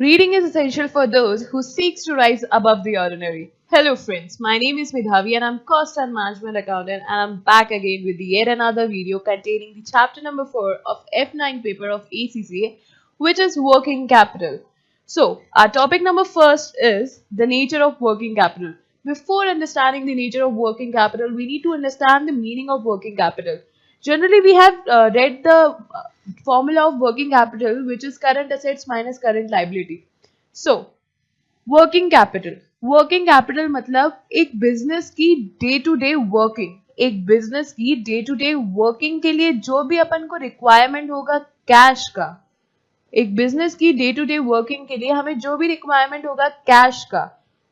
Reading is essential for those who seeks to rise above the ordinary. Hello friends, my name is Midhavi and I'm cost and management accountant and I'm back again with yet another video containing the chapter number 4 of F9 paper of ACCA, which is working capital. So, our topic number first is the nature of working capital. Before understanding the nature of working capital, we need to understand the meaning of working capital. Generally, we have read the formula of working capital, which is current assets minus current liability. So, working capital मतलब एक business की day to day working, एक business की day to day working के लिए जो भी अपन को रिक्वायरमेंट होगा कैश का, एक बिजनेस की डे टू डे वर्किंग के लिए हमें जो भी रिक्वायरमेंट होगा कैश का,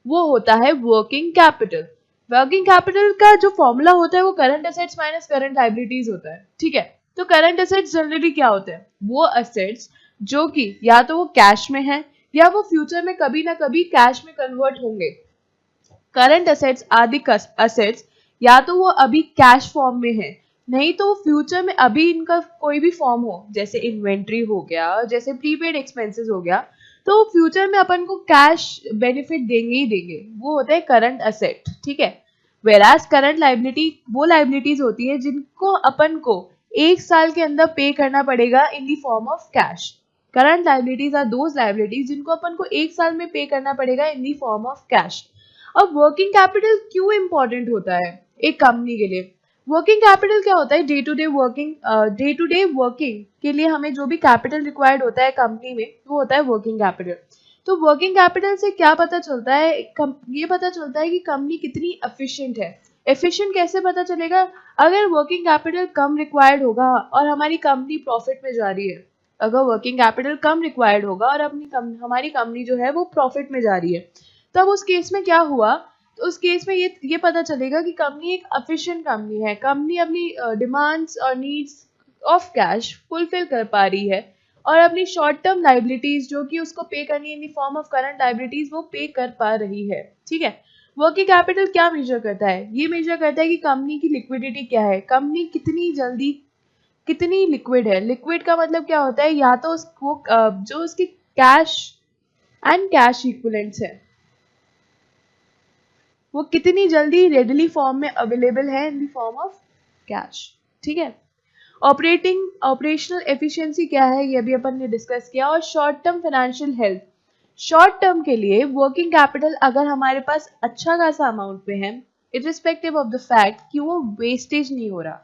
वो होता है वर्किंग कैपिटल. वर्किंग कैपिटल का जो फॉर्मूला होता है वो current assets minus current liabilities होता है. ठीक है, तो करंट एसेट्स जनरली क्या होते हैं? वो एसेट्स जो कि या तो वो कैश में है या वो फ्यूचर में कभी ना कभी कैश में कन्वर्ट होंगे. करंट एसेट्स आदि एसेट्स या तो वो अभी कैश फॉर्म में है, नहीं तो फ्यूचर में अभी इनका कोई भी फॉर्म हो, जैसे इन्वेंट्री हो गया, जैसे प्रीपेड एक्सपेंसेस हो गया, तो फ्यूचर में अपन को कैश बेनिफिट देंगे ही देंगे. वो होता है करंट एसेट. ठीक है, वेराज करंट लायबिलिटी वो लायबिलिटीज होती है जिनको अपन को एक साल के अंदर पे करना पड़ेगा in the form of cash. Current liabilities are those liabilities जिनको अपन को एक साल में पे करना पड़ेगा in the form of cash. अब वर्किंग कैपिटल क्यों इंपॉर्टेंट होता है एक कंपनी के लिए? वर्किंग कैपिटल क्या होता है? डे टू डे वर्किंग के लिए हमें जो भी कैपिटल रिक्वायर्ड होता है कंपनी में, वो होता है वर्किंग कैपिटल. तो वर्किंग कैपिटल से क्या पता चलता है? ये पता चलता है कि कंपनी कितनी एफिशिएंट है. एफिशिएंट कैसे पता चलेगा? अगर वर्किंग कैपिटल कम रिक्वायर्ड होगा और हमारी कंपनी प्रॉफिट में जा रही है, अगर वर्किंग कैपिटल कम रिक्वायर्ड होगा और हमारी कंपनी जो है वो प्रॉफिट में जा रही है, तब उस केस में क्या हुआ? तो उस केस में ये पता चलेगा कि कंपनी एक एफिशिएंट कंपनी है, कंपनी अपनी डिमांड्स और नीड्स ऑफ कैश फुलफिल कर पा रही है और अपनी शॉर्ट टर्म लायबिलिटीज जो कि उसको पे करनी है in the form of current liabilities वो पे कर पा रही है. ठीक है, वर्किंग कैपिटल क्या मेजर करता है? ये मेजर करता है कि कंपनी की लिक्विडिटी क्या है, कंपनी कितनी लिक्विड है. लिक्विड का मतलब क्या होता है? या तो उसको जो उसकी कैश एंड कैश इक्विवेलेंट्स है वो कितनी जल्दी रेडली फॉर्म में अवेलेबल है in the form of cash. ठीक है, ऑपरेशनल एफिशिएंसी क्या है ये भी अपन ने डिस्कस किया. और short term financial health, short term के लिए वर्किंग कैपिटल अगर हमारे पास अच्छा खासा अमाउंट पे है, इररिस्पेक्टिव ऑफ द फैक्ट कि वो वेस्टेज नहीं हो रहा,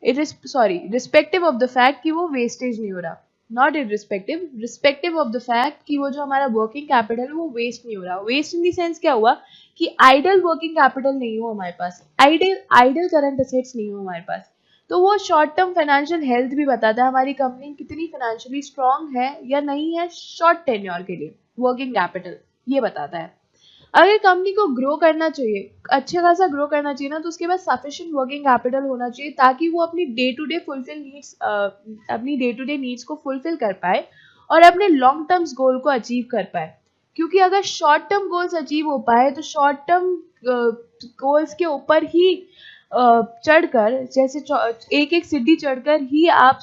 रिस्पेक्टिव ऑफ द फैक्ट कि वो वेस्टेज नहीं हो रहा, not respective of the fact कि वो जो हमारा वर्किंग कैपिटल है वो वेस्ट नहीं हो रहा. वेस्ट इन द सेंस क्या हुआ कि आइडल वर्किंग कैपिटल नहीं हो हमारे पास, आइडल करंट एसेट्स नहीं हो हमारे पास. तो वो शॉर्ट टर्म फाइनेंशियल हेल्थ भी बताता है हमारी कंपनी कितनी फाइनेंशियली स्ट्रांग है या नहीं है शॉर्ट टेन्योर के लिए. वर्किंग कैपिटल ये बताता है. अगर कंपनी को ग्रो करना चाहिए, अच्छा खासा ग्रो करना चाहिए ना, तो उसके पास सफिशिएंट वर्किंग कैपिटल होना चाहिए ताकि वो अपनी डे टू डे नीड्स को फुलफिल कर पाए और अपने लॉन्ग टर्म्स गोल को अचीव कर पाए. क्योंकि अगर शॉर्ट टर्म गोल्स अचीव हो पाए तो शॉर्ट टर्म गोल्स के ऊपर ही चढ़कर, जैसे एक एक सीढ़ी चढ़कर ही आप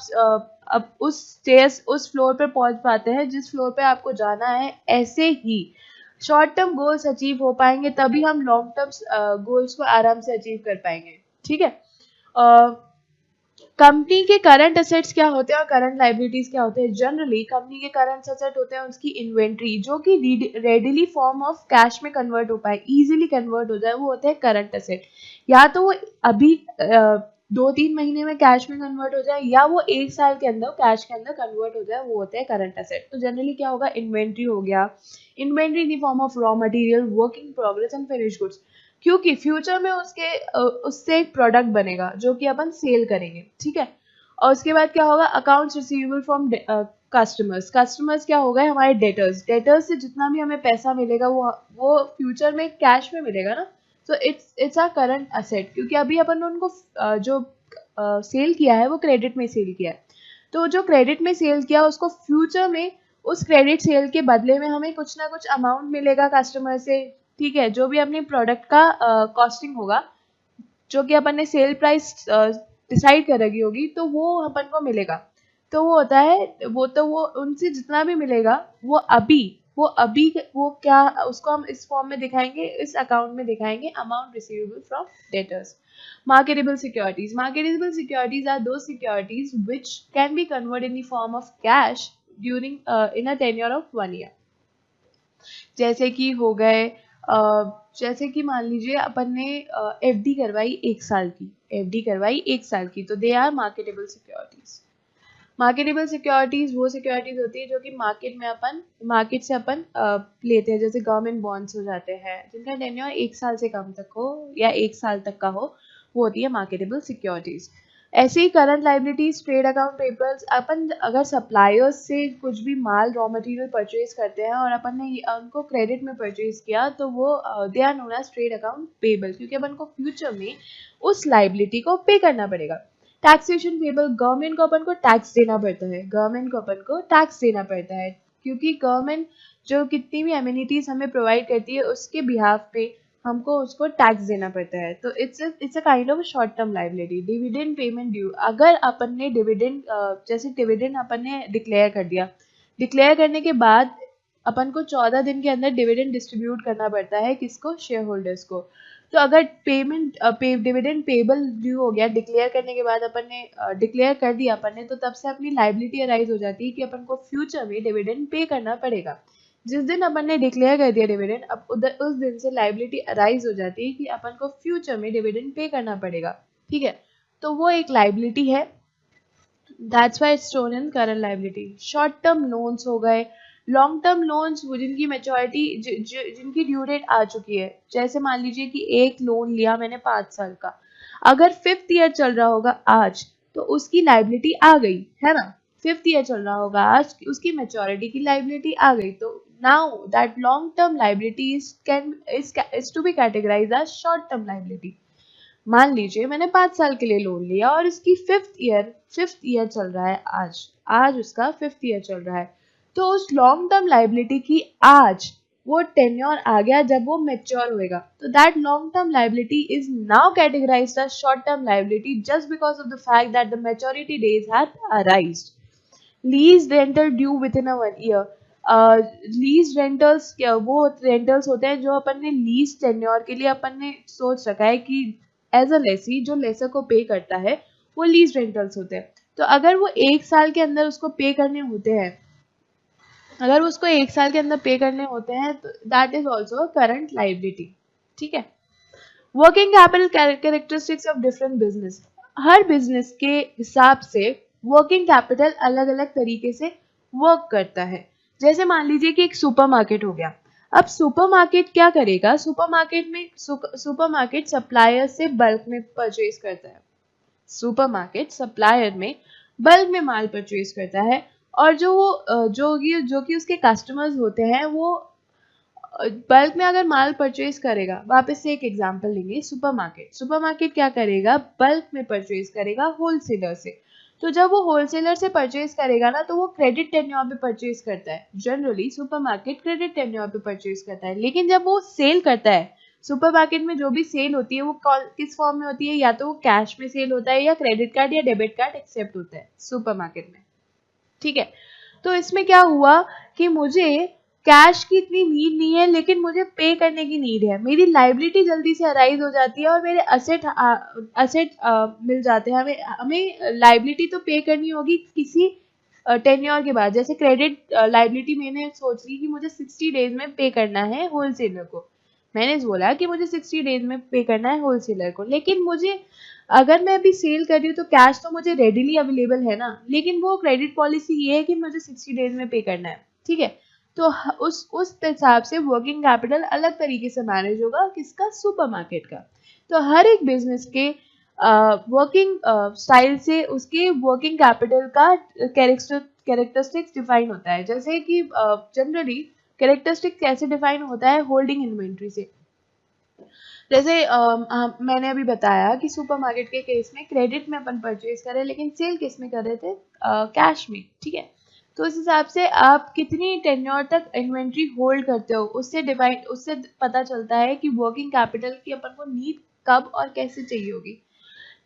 अब उस फ्लोर पर पहुंच पाते हैं जिस फ्लोर पे आपको जाना है. ऐसे ही शॉर्ट टर्म गोल्स अचीव हो पाएंगे तभी हम लॉन्ग टर्म गोल्स को आराम से अचीव कर पाएंगे. ठीक है, कंपनी के करंट एसेट्स क्या होते हैं और करंट लायबिलिटीज क्या होते हैं? जनरली कंपनी के करंट एसेट होते हैं उसकी इन्वेंट्री जो कि रेडिली फॉर्म ऑफ कैश में कन्वर्ट हो पाए, इजीली कन्वर्ट हो जाए, वो होते हैं करंट एसेट. या तो वो अभी 2-3 महीने में कैश में कन्वर्ट हो जाए या वो एक साल के अंदर कैश के अंदर कन्वर्ट हो जाए, वो होते हैं करंट एसेट. तो जनरली क्या होगा? इन्वेंट्री हो गया, inventory in the form of raw material, work in progress and finish goods, क्योंकि फ्यूचर में उससे एक प्रोडक्ट बनेगा जो कि अपन सेल करेंगे. ठीक है, और उसके बाद क्या होगा? अकाउंट्स रिसीवेबल फ्रॉम कस्टमर्स क्या होगा? हमारे डेटर्स से जितना भी हमें पैसा मिलेगा वो फ्यूचर में कैश में मिलेगा ना. तो इट्स अ करंट एसेट, क्योंकि अभी अपन ने उनको जो सेल किया है वो क्रेडिट में सेल किया है. तो जो क्रेडिट में सेल किया उसको फ्यूचर में उस क्रेडिट सेल के बदले में हमें कुछ ना कुछ अमाउंट मिलेगा कस्टमर से. ठीक है, जो भी अपने प्रोडक्ट का कॉस्टिंग होगा, जो कि अपन ने सेल प्राइस डिसाइड कर रखी होगी, तो वो अपन को मिलेगा. तो वो होता है, वो उनसे जितना भी मिलेगा वो क्या, उसको हम इस फॉर्म में दिखाएंगे, इस अकाउंट में दिखाएंगे, amount receivable from debtors. Marketable securities are those securities which can be converted in the form of cash during in a tenure of 1 year. जैसे कि हो गए, जैसे कि मान लीजिए अपन ने एफडी करवाई 1 साल की, तो they are marketable securities. Marketable securities वो सिक्योरिटीज होती है जो कि मार्केट से अपन लेते हैं, जैसे गवर्नमेंट बॉन्ड्स हो जाते हैं जिनका टेन्योर 1 साल से कम तक हो या 1 साल तक का हो, वो होती है मार्केटेबल सिक्योरिटीज. ऐसे ही current liabilities, trade account papers, अपन अगर सप्लायर्स से कुछ भी माल, रॉ मटेरियल परचेज करते हैं और अपन ने उनको क्रेडिट में परचेज किया, तो वो they are known as trade account payable, क्योंकि अपन को फ्यूचर में उस लाइबिलिटी को पे करना पड़ेगा. टैक्सेशन पेबल, गवर्नमेंट को अपन को टैक्स देना पड़ता है, क्योंकि गवर्नमेंट जो कितनी भी एमिनिटीज हमें प्रोवाइड करती है उसके बिहाफ पे हमको उसको टैक्स देना पड़ता है. तो it's a kind of short term liability. Dividend payment due, अगर अपन ने जैसे डिविडेंड अपन ने डिक्लेयर कर दिया, डिक्लेयर करने के बाद अपन को 14 दिन के अंदर डिविडेंड डिस्ट्रीब्यूट करना पड़ता है, किसको, शेयर होल्डर्स को. तो अगर डिविडेंड पेबल ड्यू हो गया, डिक्लेयर करने के बाद अपन ने डिक्लेयर कर दिया अपन ने, तो तब से अपनी लाइबिलिटी अराइज हो जाती है कि अपन को फ्यूचर में डिविडेंड पे करना पड़ेगा. जिस दिन अपन ने डिक्लेयर कर दिया डिविडेंड, अब उधर उस दिन से लाइबिलिटी अराइज हो जाती है कि अपन को फ्यूचर में डिविडेंड पे करना पड़ेगा. ठीक है, तो वो एक लाइबिलिटी है. That's why it's shown in current liability. Short term loans हो गए, लॉन्ग टर्म लोन्स जिनकी मैच्योरिटी, जिनकी ड्यू डेट आ चुकी है. जैसे मान लीजिए कि एक लोन लिया मैंने 5 साल का, अगर 5th ईयर चल रहा होगा आज, तो उसकी लाइबिलिटी आ गई है ना. 5th ईयर चल रहा होगा आज, उसकी मैच्योरिटी की लाइबिलिटी आ गई. तो now that long term liability is to be categorised as short term liability. मान लीजिए मैंने 5 साल के लिए लोन लिया और इसकी 5th ईयर चल रहा है आज उसका 5th ईयर चल रहा है. तो उस लॉन्ग टर्म लाइबिलिटी की आज वो टेन्योर आ गया जब वो मैच्योर होएगा, तो that long term liability is now categorised as short term liability just because of the fact that the maturity days have arised. Lease rental due within a 1 year. Lease rentals वो rentals होते हैं जो अपन ने lease tenure के लिए अपन ने सोच रखा है कि एज अ लेसी, जो लेसर को पे करता है, वो लीज रेंटल्स होते हैं. तो अगर वो 1 साल के अंदर उसको पे करने होते हैं, तो that is also current liability. ठीक है. Working capital characteristics of different business. Her business के हिसाब से वर्किंग कैपिटल अलग अलग तरीके से वर्क करता है. जैसे मान लीजिए कि एक सुपरमार्केट हो गया. अब सुपरमार्केट क्या करेगा, सुपरमार्केट सप्लायर से बल्क में परचेज करता है. सुपरमार्केट सप्लायर में बल्क में माल परचेज करता है, और जो कि उसके कस्टमर्स होते हैं, वो बल्क में अगर माल परचेज करेगा. वापस से एक एग्जांपल लेंगे. सुपरमार्केट क्या करेगा, बल्क में परचेज करेगा होलसेलर से. तो जब वो होलसेलर से परचेज करेगा ना, तो वो क्रेडिट टेन्योर पे परचेज करता है. जनरली सुपरमार्केट क्रेडिट टेन्योर पे परचेज करता है. लेकिन जब वो सेल करता है, सुपरमार्केट में जो भी सेल होती है वो किस फॉर्म में होती है, या तो वो कैश में सेल होता है या क्रेडिट कार्ड या डेबिट कार्ड एक्सेप्ट होता है सुपरमार्केट में. ठीक है. तो इसमें क्या हुआ कि मुझे कैश की इतनी नीड नहीं है, लेकिन मुझे पे करने की नीड है. मेरी लाइबिलिटी जल्दी से अराइज हो जाती है और मेरे असेट मिल जाते हैं. हमें लाइबिलिटी तो पे करनी होगी किसी टेन्योर के बाद. जैसे क्रेडिट लाइबिलिटी मैंने सोच ली कि मुझे 60 डेज में पे करना है होलसेलर को. मैंने बोला कि मुझे 60 डेज में पे करना है होलसेलर को, लेकिन मुझे, अगर मैं अभी सेल कर रही हूँ तो कैश तो मुझे रेडिली अवेलेबल है ना, लेकिन वो क्रेडिट पॉलिसी ये है कि मुझे 60 डेज में पे करना है. ठीक है. तो उस हिसाब से वर्किंग कैपिटल अलग तरीके से मैनेज होगा, किसका, सुपरमार्केट का. तो हर एक बिजनेस के वर्किंग स्टाइल से उसके वर्किंग कैपिटल का कैरेक्टरिस्टिक्स डिफाइन होता है. जैसे कि जनरली कैरेक्टरिस्टिक कैसे डिफाइन होता है, होल्डिंग इन्वेंट्री से. जैसे मैंने अभी बताया कि सुपरमार्केट के केस में क्रेडिट में अपन परचेज कर रहे हैं, लेकिन सेल किस में कर रहे थे, कैश में. ठीक है. तो उस हिसाब से आप कितनी टेन्योर तक इन्वेंट्री होल्ड करते हो, उससे पता चलता है कि वर्किंग कैपिटल की अपन को नीड कब और कैसे चाहिए होगी.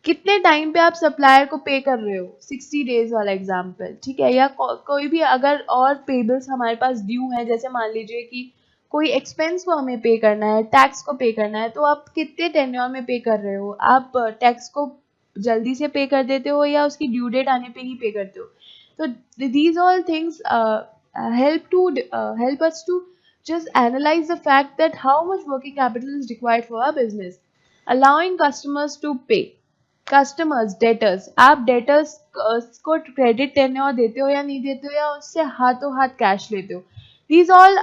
कितने टाइम पे आप सप्लायर को पे कर रहे हो, 60 डेज वाला एग्जाम्पल, ठीक है। या कोई भी अगर और पेबल्स हमारे पास ड्यू है, जैसे मान लीजिए कि कोई एक्सपेंस को हमें पे करना है, टैक्स को पे करना है, तो आप कितने टेन्योर में पे कर रहे हो, आप टैक्स को जल्दी से पे कर देते हो या उसकी ड्यू डेट आने पे ही पे करते हो। तो these all things help us to just analyze the fact that how much working capital is required for our business, allowing customers to pay। Customers, debtors, आप डेटर्स को क्रेडिट टेन्योर देते हो या नहीं देते हो, या उससे हाथों हाथ कैश लेते हो। these all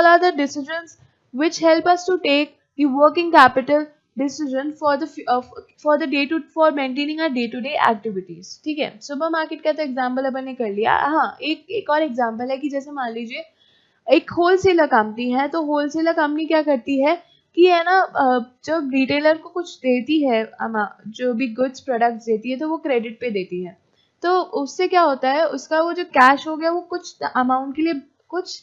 are the decisions which help us to take the working capital decision for maintaining our day to day activities, ठीक है। सुपर मार्केट का तो एग्जांपल अपन ने कर लिया। हाँ, एक और एग्जांपल है कि जैसे मान लीजिए एक होलसेलर कंपनी है, तो होलसेलर कंपनी क्या करती है कि है ना, जब रिटेलर को कुछ देती है, जो भी गुड्स प्रोडक्ट्स देती है, तो वो क्रेडिट पे देती है। तो उससे क्या होता है, उसका वो जो कैश हो गया वो कुछ अमाउंट के लिए, कुछ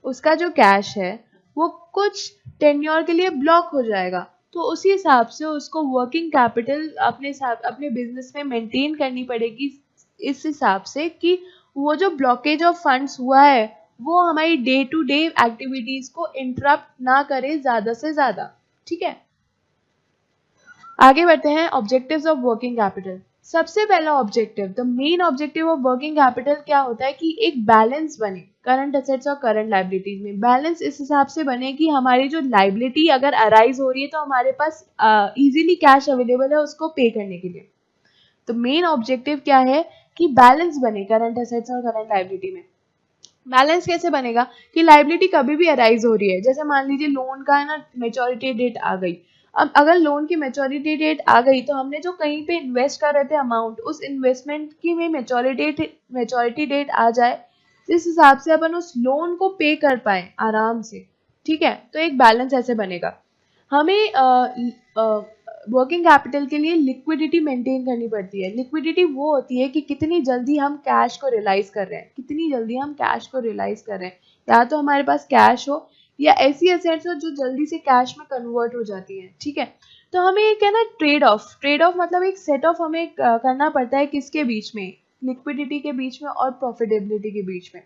उसका जो कैश है वो कुछ टेन्योर के लिए ब्लॉक हो जाएगा। तो उसी हिसाब से उसको वर्किंग कैपिटल अपने बिजनेस में मेंटेन करनी पड़ेगी, इस हिसाब से कि वो जो ब्लॉकेज ऑफ फंड्स हुआ है वो हमारी डे टू डे एक्टिविटीज को इंटरप्ट ना करे ज्यादा से ज्यादा, ठीक है। आगे बढ़ते हैं ऑब्जेक्टिव्स ऑफ वर्किंग कैपिटल। सबसे पहला objective, the main objective of working capital क्या होता है कि एक बैलेंस बने करंट एसेट्स और करंट लाइबिलिटीज में। बैलेंस इस हिसाब से बने कि हमारी जो लाइबिलिटी अगर अराइज हो रही है तो हमारे पास इजीली कैश अवेलेबल है उसको पे करने के लिए। तो मेन ऑब्जेक्टिव क्या है कि बैलेंस बने करंट एसेट्स और करंट लाइबिलिटी में। बैलेंस कैसे बनेगा कि लाइबिलिटी कभी भी अराइज हो रही है, जैसे मान लीजिए लोन का है ना मेच्योरिटी डेट आ गई। अब अगर लोन की मेच्योरिटी डेट आ गई तो हमने जो कहीं पे इन्वेस्ट कर रहे थे अमाउंट, उस इन्वेस्टमेंट की में मेच्योरिटी डेट आ जाए, जिस हिसाब से अपन उस लोन को पे कर पाए आराम से, ठीक है। तो एक बैलेंस ऐसे बनेगा। हमें वर्किंग कैपिटल के लिए लिक्विडिटी मेंटेन करनी पड़ती है। लिक्विडिटी वो होती है कि कितनी जल्दी हम कैश को रियलाइज कर रहे हैं, कितनी जल्दी हम कैश को रियलाइज कर रहे हैं, या तो हमारे पास कैश हो या ऐसी एसेट्स हो जो जल्दी से कैश में कन्वर्ट हो जाती है, ठीक है। तो हमें एक है ना ट्रेड ऑफ मतलब एक सेट ऑफ हमें करना पड़ता है, किसके बीच में, लिक्विडिटी के बीच में और प्रॉफिटेबिलिटी के बीच में।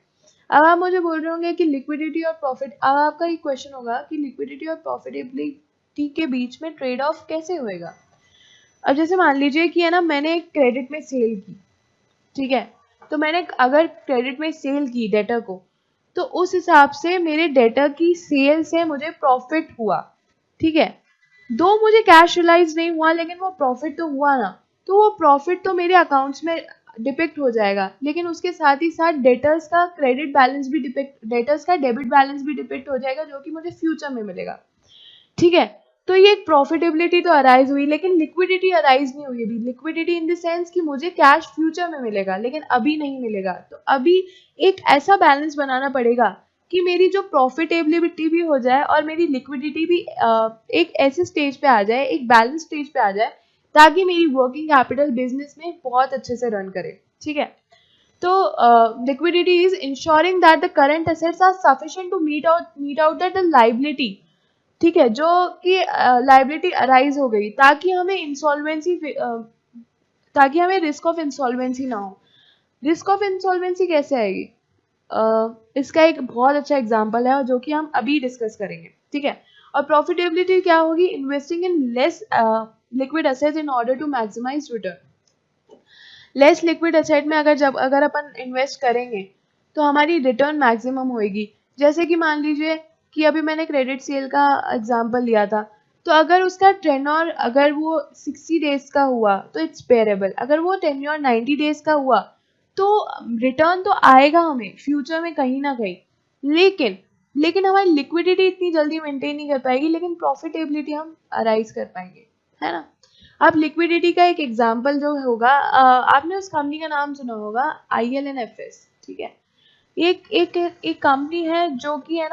अब आप मुझे बोल रहे होंगे कि लिक्विडिटी और प्रॉफिट, अब आपका एक क्वेश्चन होगा कि लिक्विडिटी और प्रॉफिटेबिलिटी के बीच में ट्रेड ऑफ कैसे होएगा। अब जैसे मान लीजिए कि है ना, मैंने एक क्रेडिट में सेल की, ठीक है। तो मैंने अगर क्रेडिट में सेल की डेटर को, तो उस हिसाब से मेरे डेटर की सेल से मुझे प्रॉफिट हुआ, ठीक है। दो मुझे कैश रियलाइज नहीं हुआ लेकिन वो प्रॉफिट तो हुआ ना, तो वो प्रॉफिट तो मेरे अकाउंट्स में डिपिक्ट हो जाएगा, लेकिन उसके साथ ही साथ डेटर्स का क्रेडिट बैलेंस भी डेटर्स का डेबिट बैलेंस भी डिपिक्ट हो जाएगा, जो कि मुझे फ्यूचर में मिलेगा, ठीक है। तो ये प्रॉफिटेबिलिटी तो अराइज हुई, लेकिन लिक्विडिटी अराइज नहीं हुई अभी। लिक्विडिटी इन द सेंस कि मुझे कैश फ्यूचर में मिलेगा लेकिन अभी नहीं मिलेगा। तो अभी एक ऐसा बैलेंस बनाना पड़ेगा कि मेरी जो प्रॉफिटेबिलिटी भी हो जाए और मेरी लिक्विडिटी भी एक ऐसे स्टेज पे आ जाए, एक बैलेंस स्टेज पे आ जाए, ताकि मेरी वर्किंग कैपिटल बिजनेस में बहुत अच्छे से रन करे, ठीक है। तो liquidity is insuring that the current assets are sufficient to meet out that the liability, ठीक है, जो कि लाइबिलिटी अराइज हो गई, ताकि हमें रिस्क ऑफ इंसॉल्वेंसी ना हो। रिस्क ऑफ इंसॉल्वेंसी कैसे आएगी, इसका एक बहुत अच्छा एग्जांपल है जो कि हम अभी डिस्कस करेंगे, ठीक है। और प्रॉफिटेबिलिटी क्या होगी, investing in less liquid assets in order to maximise return. Less liquid asset में अगर अपन इन्वेस्ट करेंगे तो हमारी रिटर्न मैक्सिमम होगी। जैसे कि मान लीजिए कि अभी मैंने क्रेडिट सेल का एग्जांपल लिया था, तो अगर उसका टेन्योर अगर वो 60 डेज का हुआ तो इट्स पेरेबल, अगर वो टेन्योर 90 डेज का हुआ तो रिटर्न तो आएगा हमें फ्यूचर में कहीं ना कहीं, लेकिन हमारी लिक्विडिटी इतनी जल्दी मेंटेन नहीं कर पाएगी, लेकिन प्रॉफिटेबिलिटी हम अराइज कर पाएंगे, है ना। अब लिक्विडिटी का एक एग्जांपल जो होगा, आपने उस कंपनी का नाम सुना होगा, ILNFS, ठीक है। एक कंपनी है जो कि है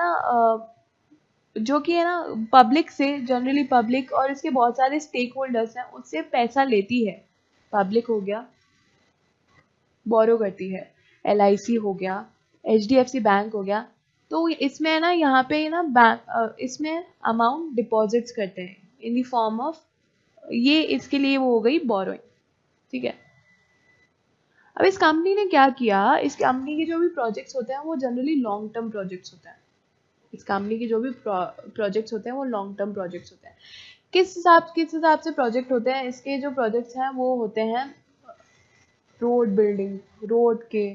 ना पब्लिक से, जनरली पब्लिक और इसके बहुत सारे स्टेक होल्डर्स हैं उससे पैसा लेती है। पब्लिक हो गया, बोरो करती है, LIC हो गया, HDFC बैंक हो गया। तो इसमें है ना, यहाँ पे ना बैंक इसमें अमाउंट डिपॉजिट्स करते हैं इन द फॉर्म ऑफ, ये इसके लिए वो हो गई बोरोइंग, ठीक है। अब इस कंपनी ने क्या किया, इस कंपनी के जो भी प्रोजेक्ट्स होते हैं वो जनरली लॉन्ग टर्म प्रोजेक्ट्स होते हैं। इस कंपनी के जो भी प्रोजेक्ट्स होते हैं वो लॉन्ग टर्म प्रोजेक्ट्स होते हैं। किस हिसाब से प्रोजेक्ट होते हैं, इसके जो प्रोजेक्ट्स हैं वो होते हैं रोड बिल्डिंग, रोड के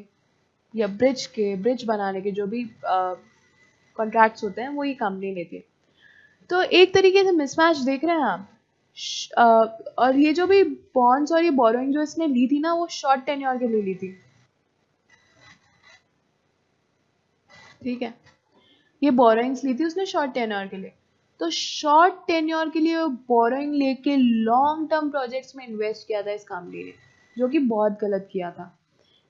या ब्रिज बनाने के जो भी कॉन्ट्रैक्ट्स होते हैं वो ये कंपनी लेती है। तो एक तरीके से मिसमैच देख रहे हैं आप। और ये जो भी बॉन्ड्स और ये बोरोइंग जो इसने ली थी ना, वो शॉर्ट टेन्योर के लिए ली थी, ठीक है। ये बोरोइंग्स ली थी उसने शॉर्ट टेन्योर के लिए। तो शॉर्ट टेन्योर के लिए बोरोइंग लेके लॉन्ग टर्म प्रोजेक्ट्स में इन्वेस्ट किया था इस कंपनी ने, जो कि बहुत गलत किया था।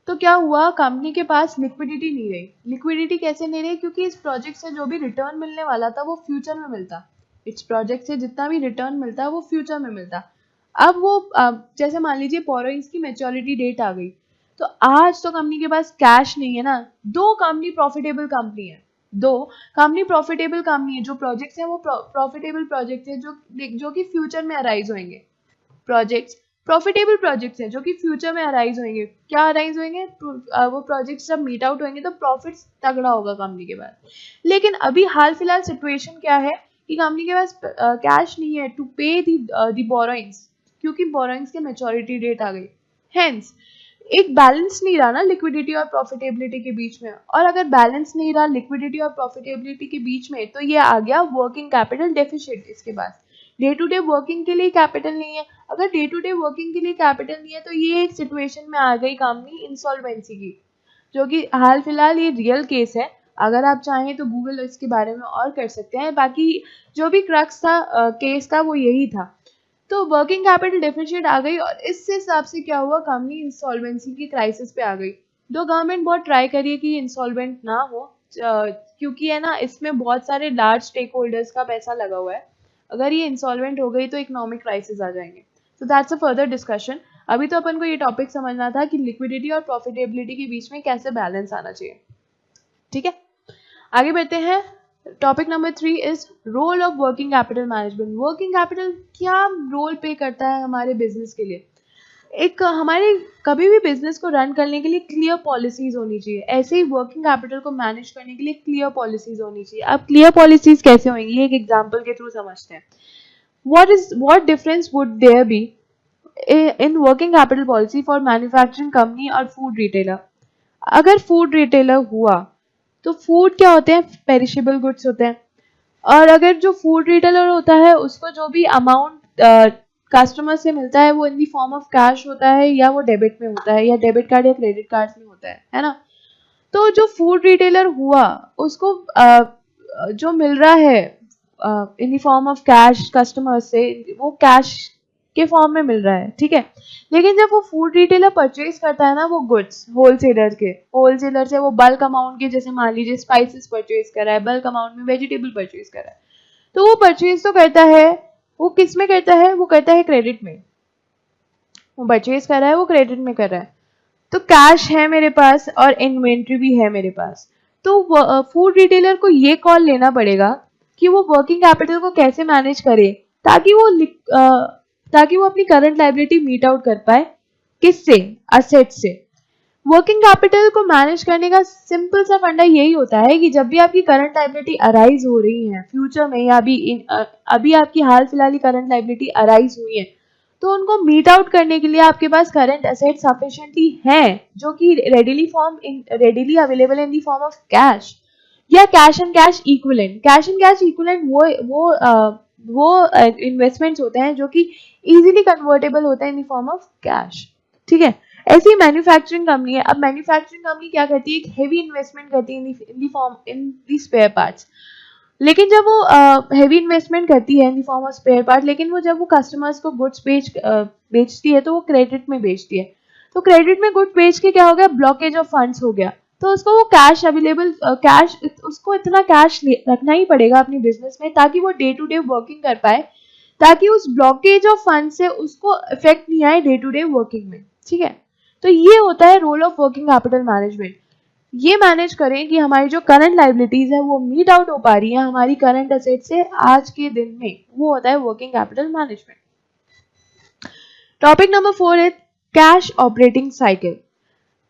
तो क्या हुआ, कंपनी के पास लिक्विडिटी नहीं रही। लिक्विडिटी कैसे नहीं रही, क्योंकि इस प्रोजेक्ट से जो भी रिटर्न मिलने वाला था वो फ्यूचर में मिलता। इस प्रोजेक्ट से जितना भी रिटर्न मिलता वो फ्यूचर में मिलता। अब वो जैसे मान लीजिए बोरोइंग्स की मैच्योरिटी डेट आ गई, तो आज तो कंपनी के पास कैश नहीं है ना। दो कंपनी प्रॉफिटेबल कंपनी है, दो कंपनी प्रॉफिटेबल कंपनी है, जो प्रोजेक्ट्स हैं वो प्रॉफिटेबल प्रोजेक्ट्स हैं जो कि फ्यूचर में अराइज होंगे। प्रोजेक्ट्स प्रॉफिटेबल प्रोजेक्ट्स हैं जो कि फ्यूचर में अराइज होंगे। क्या अराइज होंगे, वो प्रोजेक्ट्स जब मीट आउट होंगे तो प्रॉफिट्स तगड़ा होगा कंपनी के पास। लेकिन अभी हाल फिलहाल सिचुएशन क्या है कि कंपनी के पास कैश नहीं है टू पे दी बोरोइंग्स, क्योंकि बोरोइंग्स के मैच्योरिटी डेट आ गई। हेंस एक बैलेंस नहीं रहा ना लिक्विडिटी और प्रॉफिटेबिलिटी के बीच में। और अगर बैलेंस नहीं रहा लिक्विडिटी और प्रॉफिटेबिलिटी के बीच में, तो ये आ गया वर्किंग कैपिटल डेफिसिट। इसके पास डे टू डे वर्किंग के लिए कैपिटल नहीं है। अगर डे टू डे वर्किंग के लिए कैपिटल नहीं है तो ये एक सिचुएशन में आ गई कंपनी इंसॉल्वेंसी की, जो कि हाल फिलहाल ये रियल केस है। अगर आप चाहें तो गूगल इसके बारे में और कर सकते हैं। बाकी जो भी क्रक्स था केस का वो यही था। तो वर्किंग कैपिटल डेफिसिट आ गई और इस हिसाब से क्या हुआ, कंपनी इंसॉल्वेंसी की क्राइसिस पे आ गई। तो गवर्नमेंट बहुत ट्राई करिए कि इंसॉल्वेंट ना हो, क्योंकि है ना इसमें बहुत सारे लार्ज स्टेक होल्डर्स का पैसा लगा हुआ है। अगर ये इंसॉल्वेंट हो गई तो इकोनॉमिक क्राइसिस आ जाएंगे। तो दैट्स अ फर्दर डिस्कशन। अभी तो अपन को ये टॉपिक समझना था कि लिक्विडिटी और प्रॉफिटेबिलिटी के बीच में कैसे बैलेंस आना चाहिए, ठीक है। आगे बढ़ते हैं। Topic number 3 is role of working capital management. Working capital क्या रोल प्ले करता है हमारे बिजनेस के लिए। एक हमारे कभी भी बिजनेस को रन करने के लिए क्लियर पॉलिसीज होनी चाहिए। ऐसे ही वर्किंग कैपिटल को मैनेज करने के लिए क्लियर पॉलिसीज होनी चाहिए। अब क्लियर पॉलिसीज कैसे होंगी, एक एग्जांपल के थ्रू समझते हैं। what difference would there be in working capital policy for manufacturing company और फूड रिटेलर। अगर फूड रिटेलर हुआ तो फूड क्या होते हैं, पेरिशेबल गुड्स होते हैं। और अगर जो फूड रिटेलर होता है उसको जो भी अमाउंट कस्टमर से मिलता है वो इन दी फॉर्म ऑफ कैश होता है, या वो डेबिट में होता है, या डेबिट कार्ड या क्रेडिट कार्ड में होता है ना। तो जो फूड रिटेलर हुआ उसको जो मिल रहा है in the form of cash customer से, वो कैश के फॉर्म में मिल रहा है, ठीक है। लेकिन जब वो फूड रिटेलर परचेज करता है ना वो गुड्स होलसेलर से वो बल्क अमाउंट के, जैसे मान लीजिए स्पाइसेस परचेज कर रहा है, बल्क अमाउंट में वेजिटेबल परचेज कर रहा है, तो वो परचेज तो करता है, वो किस में करता है, वो करता है क्रेडिट में। वो परचेज कर रहा है वो क्रेडिट में कर रहा है। तो कैश है मेरे पास और इन्वेंट्री भी है मेरे पास। तो फूड रिटेलर को ये कॉल लेना पड़ेगा कि वो वर्किंग कैपिटल को कैसे मैनेज करे ताकि वो अपनी करंट लायबिलिटी मीट आउट कर पाए। किससे, असेट से। वर्किंग कैपिटल को मैनेज करने का सिंपल सा फंडा यही होता है कि जब भी आपकी करंट लायबिलिटी अराइज हो रही है फ्यूचर में, या अभी आपकी हाल फिलहाल ही करंट लायबिलिटी अराइज हुई है, तो उनको मीट आउट करने के लिए आपके पास करंट एसेट सफिशिएंटली हैं जो कि readily available in the form of cash या cash and cash equivalent. Cash and cash equivalent वो इन्वेस्टमेंट्स होते हैं जो कि इजीली कन्वर्टेबल होते हैं in the form of cash, ठीक है। ऐसी ही मैन्युफैक्चरिंग कंपनी है। अब मैन्युफैक्चरिंग कंपनी क्या करती है, एक हेवी इन्वेस्टमेंट करती है इन दी स्पेयर पार्ट्स। लेकिन जब वो हेवी इन्वेस्टमेंट करती है in the form of spare part, लेकिन वो जब वो कस्टमर्स को गुड्स बेचती है तो वो क्रेडिट में बेचती है। तो क्रेडिट में गुड्स बेच के क्या हो गया, ब्लॉकेज ऑफ फंड्स हो गया। तो उसको वो उसको इतना कैश रखना ही पड़ेगा अपनी बिजनेस में ताकि वो डे टू डे वर्किंग कर पाए, ताकि उस ब्लॉकेज ऑफ फंड से उसको इफेक्ट नहीं आए डे टू डे वर्किंग में, ठीक है। तो ये होता है role of working capital management. ये मैनेज करें कि हमारी जो करंट लाइबिलिटीज है वो मीट आउट हो पा रही है हमारी करंट एसेट से आज के दिन में, वो होता है working capital management. Topic number 4 है cash operating cycle.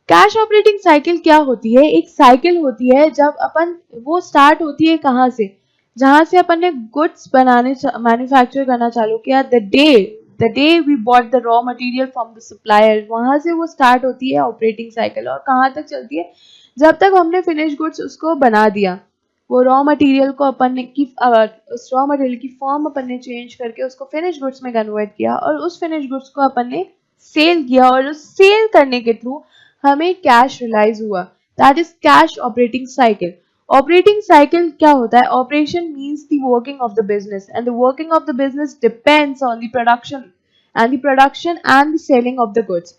Cash operating cycle क्या होती है? एक साइकिल होती है जब अपन, वो स्टार्ट होती है कहाँ से? जहां से अपन ने गुड्स बनाने मैन्युफैक्चर करना चालू किया, the day we bought the raw material from the supplier, वहां से वो स्टार्ट होती है ऑपरेटिंग साइकिल। और कहाँ तक चलती है? जब तक हमने फिनिश गुड्स उसको बना दिया, वो रॉ मटेरियल को अपन ने उस रॉ मटेरियल की फॉर्म अपन ने चेंज करके उसको फिनिश गुड्स में कन्वर्ट किया, और उस फिनिश गुड्स को अपन ने सेल किया, और उस सेल करने के थ्रू हमें कैश रिलाइज हुआ। That is cash operating cycle. Operating cycle क्या होता है? Operation means the working of the business, and the working of the business depends on the production and the selling of the goods.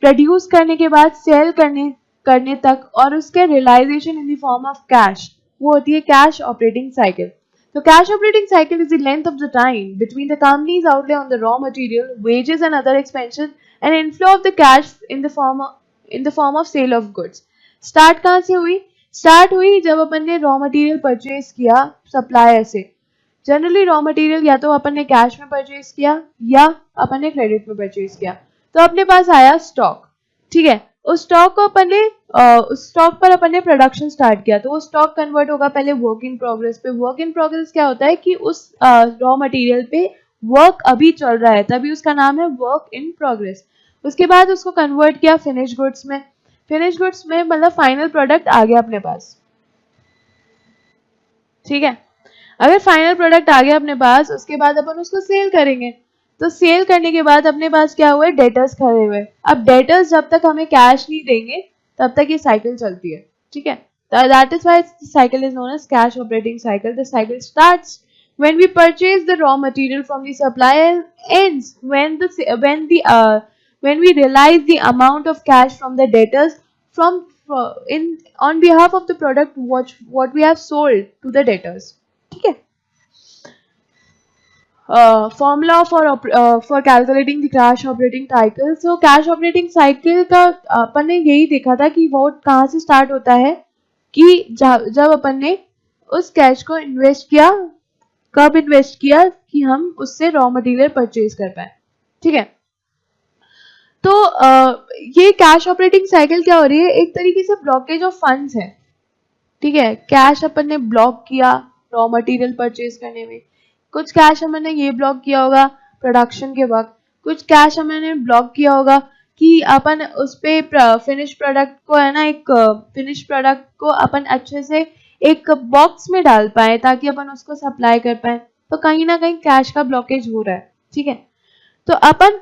Produce करने के बाद sell करने तक, और उसके realisation in the form of cash, वो होती है cash operating cycle. So cash operating cycle is the length of the time between the company's outlay on the raw material, wages and other expenses, and inflow of the cash in the form of sale of goods. Start कहाँ से हुई? Start हुई जब अपन ने raw material purchase किया supplier से। Generally raw material या तो अपन ने कैश में परचेज किया या अपन ने क्रेडिट में परचेज किया। तो अपने पास आया स्टॉक, ठीक है। उस स्टॉक को अपन ने उस स्टॉक पर अपन ने प्रोडक्शन स्टार्ट किया, तो वो स्टॉक कन्वर्ट होगा पहले वर्क इन प्रोग्रेस पे। वर्क इन प्रोग्रेस क्या होता है कि उस रॉ मटेरियल पे वर्क अभी चल रहा है, तभी उसका नाम है वर्क इन प्रोग्रेस। उसके बाद उसको कन्वर्ट किया फिनिश गुड्स में। फिनिश गुड्स में मतलब फाइनल प्रोडक्ट आ गया अपने पास, ठीक है। अगर फाइनल प्रोडक्ट आ गया अपने पास, उसके बाद अपन उसको सेल करेंगे। तो सेल करने के बाद अपने पास क्या हुए? डेटर्स खड़े हुए। अब डेटर्स जब तक हमें कैश नहीं देंगे तब तक ये साइकिल चलती है, ठीक है। That is why cycle is known as cash operating cycle. The cycle starts when we purchase the raw material from the supplier, ends when we realize the amount of cash from the debtors from in on behalf of the product what we have sold to the debtors, ठीक है। Formula for calculating the cash operating cycle. So cash operating cycle का अपन ने यही देखा था कि वो कहाँ से स्टार्ट होता है कि जब अपन ने उस कैश को इन्वेस्ट किया, कब इन्वेस्ट किया कि हम उससे रॉ मटेरियल परचेज कर पाए, ठीक है। तो ये कैश ऑपरेटिंग साइकिल क्या हो रही है? एक तरीके से ब्लॉकेज ऑफ फंड्स है, ठीक है। कैश अपन ने ब्लॉक किया रॉ मटेरियल परचेज करने में, कुछ कैश हमने ये ब्लॉक किया होगा प्रोडक्शन के वक्त, कुछ कैश हमने ब्लॉक किया होगा कि अपन उस पे फिनिश प्रोडक्ट को है ना, एक फिनिश प्रोडक्ट को अपन अच्छे से एक बॉक्स में डाल पाए ताकि अपन उसको सप्लाई कर पाए। तो कहीं ना कहीं कैश का ब्लॉकेज हो रहा है, ठीक है। तो अपन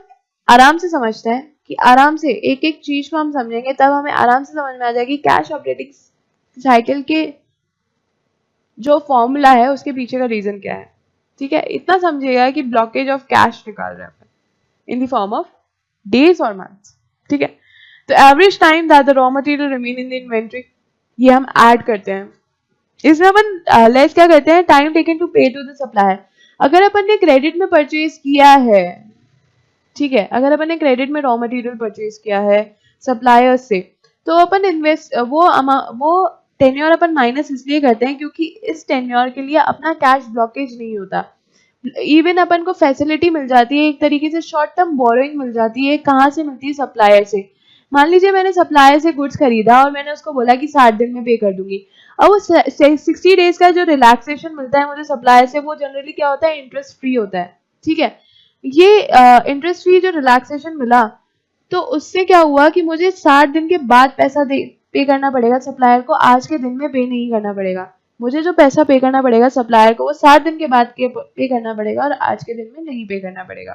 आराम से समझते हैं कि आराम से एक एक चीज को हम समझेंगे तब हमें आराम से समझ में आ जाएगी कैश ऑपरेटिंग साइकिल के जो फॉर्मूला है उसके पीछे का रीजन क्या है, ठीक है। इतना समझिएगा कि ब्लॉकेज ऑफ कैश निकाल रहे हैं in the form of days और मंथ्स, ठीक है। तो average time that the raw material remain in the inventory, ये हम ऐड करते हैं। इसमें अपन लेस क्या करते हैं? टाइम टेकन टू पे टू द सप्लायर। अगर अपन ने क्रेडिट में परचेज किया है, ठीक है, अगर अपन ने क्रेडिट में रॉ मटेरियल परचेज किया है सप्लायर से, तो अपन इन्वेस्ट वो टेन्योर अपन माइनस इसलिए करते हैं क्योंकि इस टेन्योर के लिए अपना कैश ब्लॉकेज नहीं होता। इवन अपन को फैसिलिटी मिल जाती है, एक तरीके से शॉर्ट टर्म बोरोइंग मिल जाती है। कहाँ से मिलती है? सप्लायर से। मान लीजिए मैंने सप्लायर से गुड्स खरीदा और मैंने उसको बोला कि 60 दिन में पे कर दूंगी। अब वो 60 डेज का जो रिलैक्सेशन मिलता है मुझे सप्लायर से, वो जनरली क्या होता है? इंटरेस्ट फ्री होता है, ठीक है। ये इंटरेस्ट फ्री जो रिलैक्सेशन मिला, तो उससे क्या हुआ कि मुझे 60 दिन के बाद पैसा पे करना पड़ेगा सप्लायर को, आज के दिन में पे नहीं करना पड़ेगा। मुझे जो पैसा पे करना पड़ेगा सप्लायर को वो 60 दिन के बाद पे करना पड़ेगा और आज के दिन में नहीं पे करना पड़ेगा।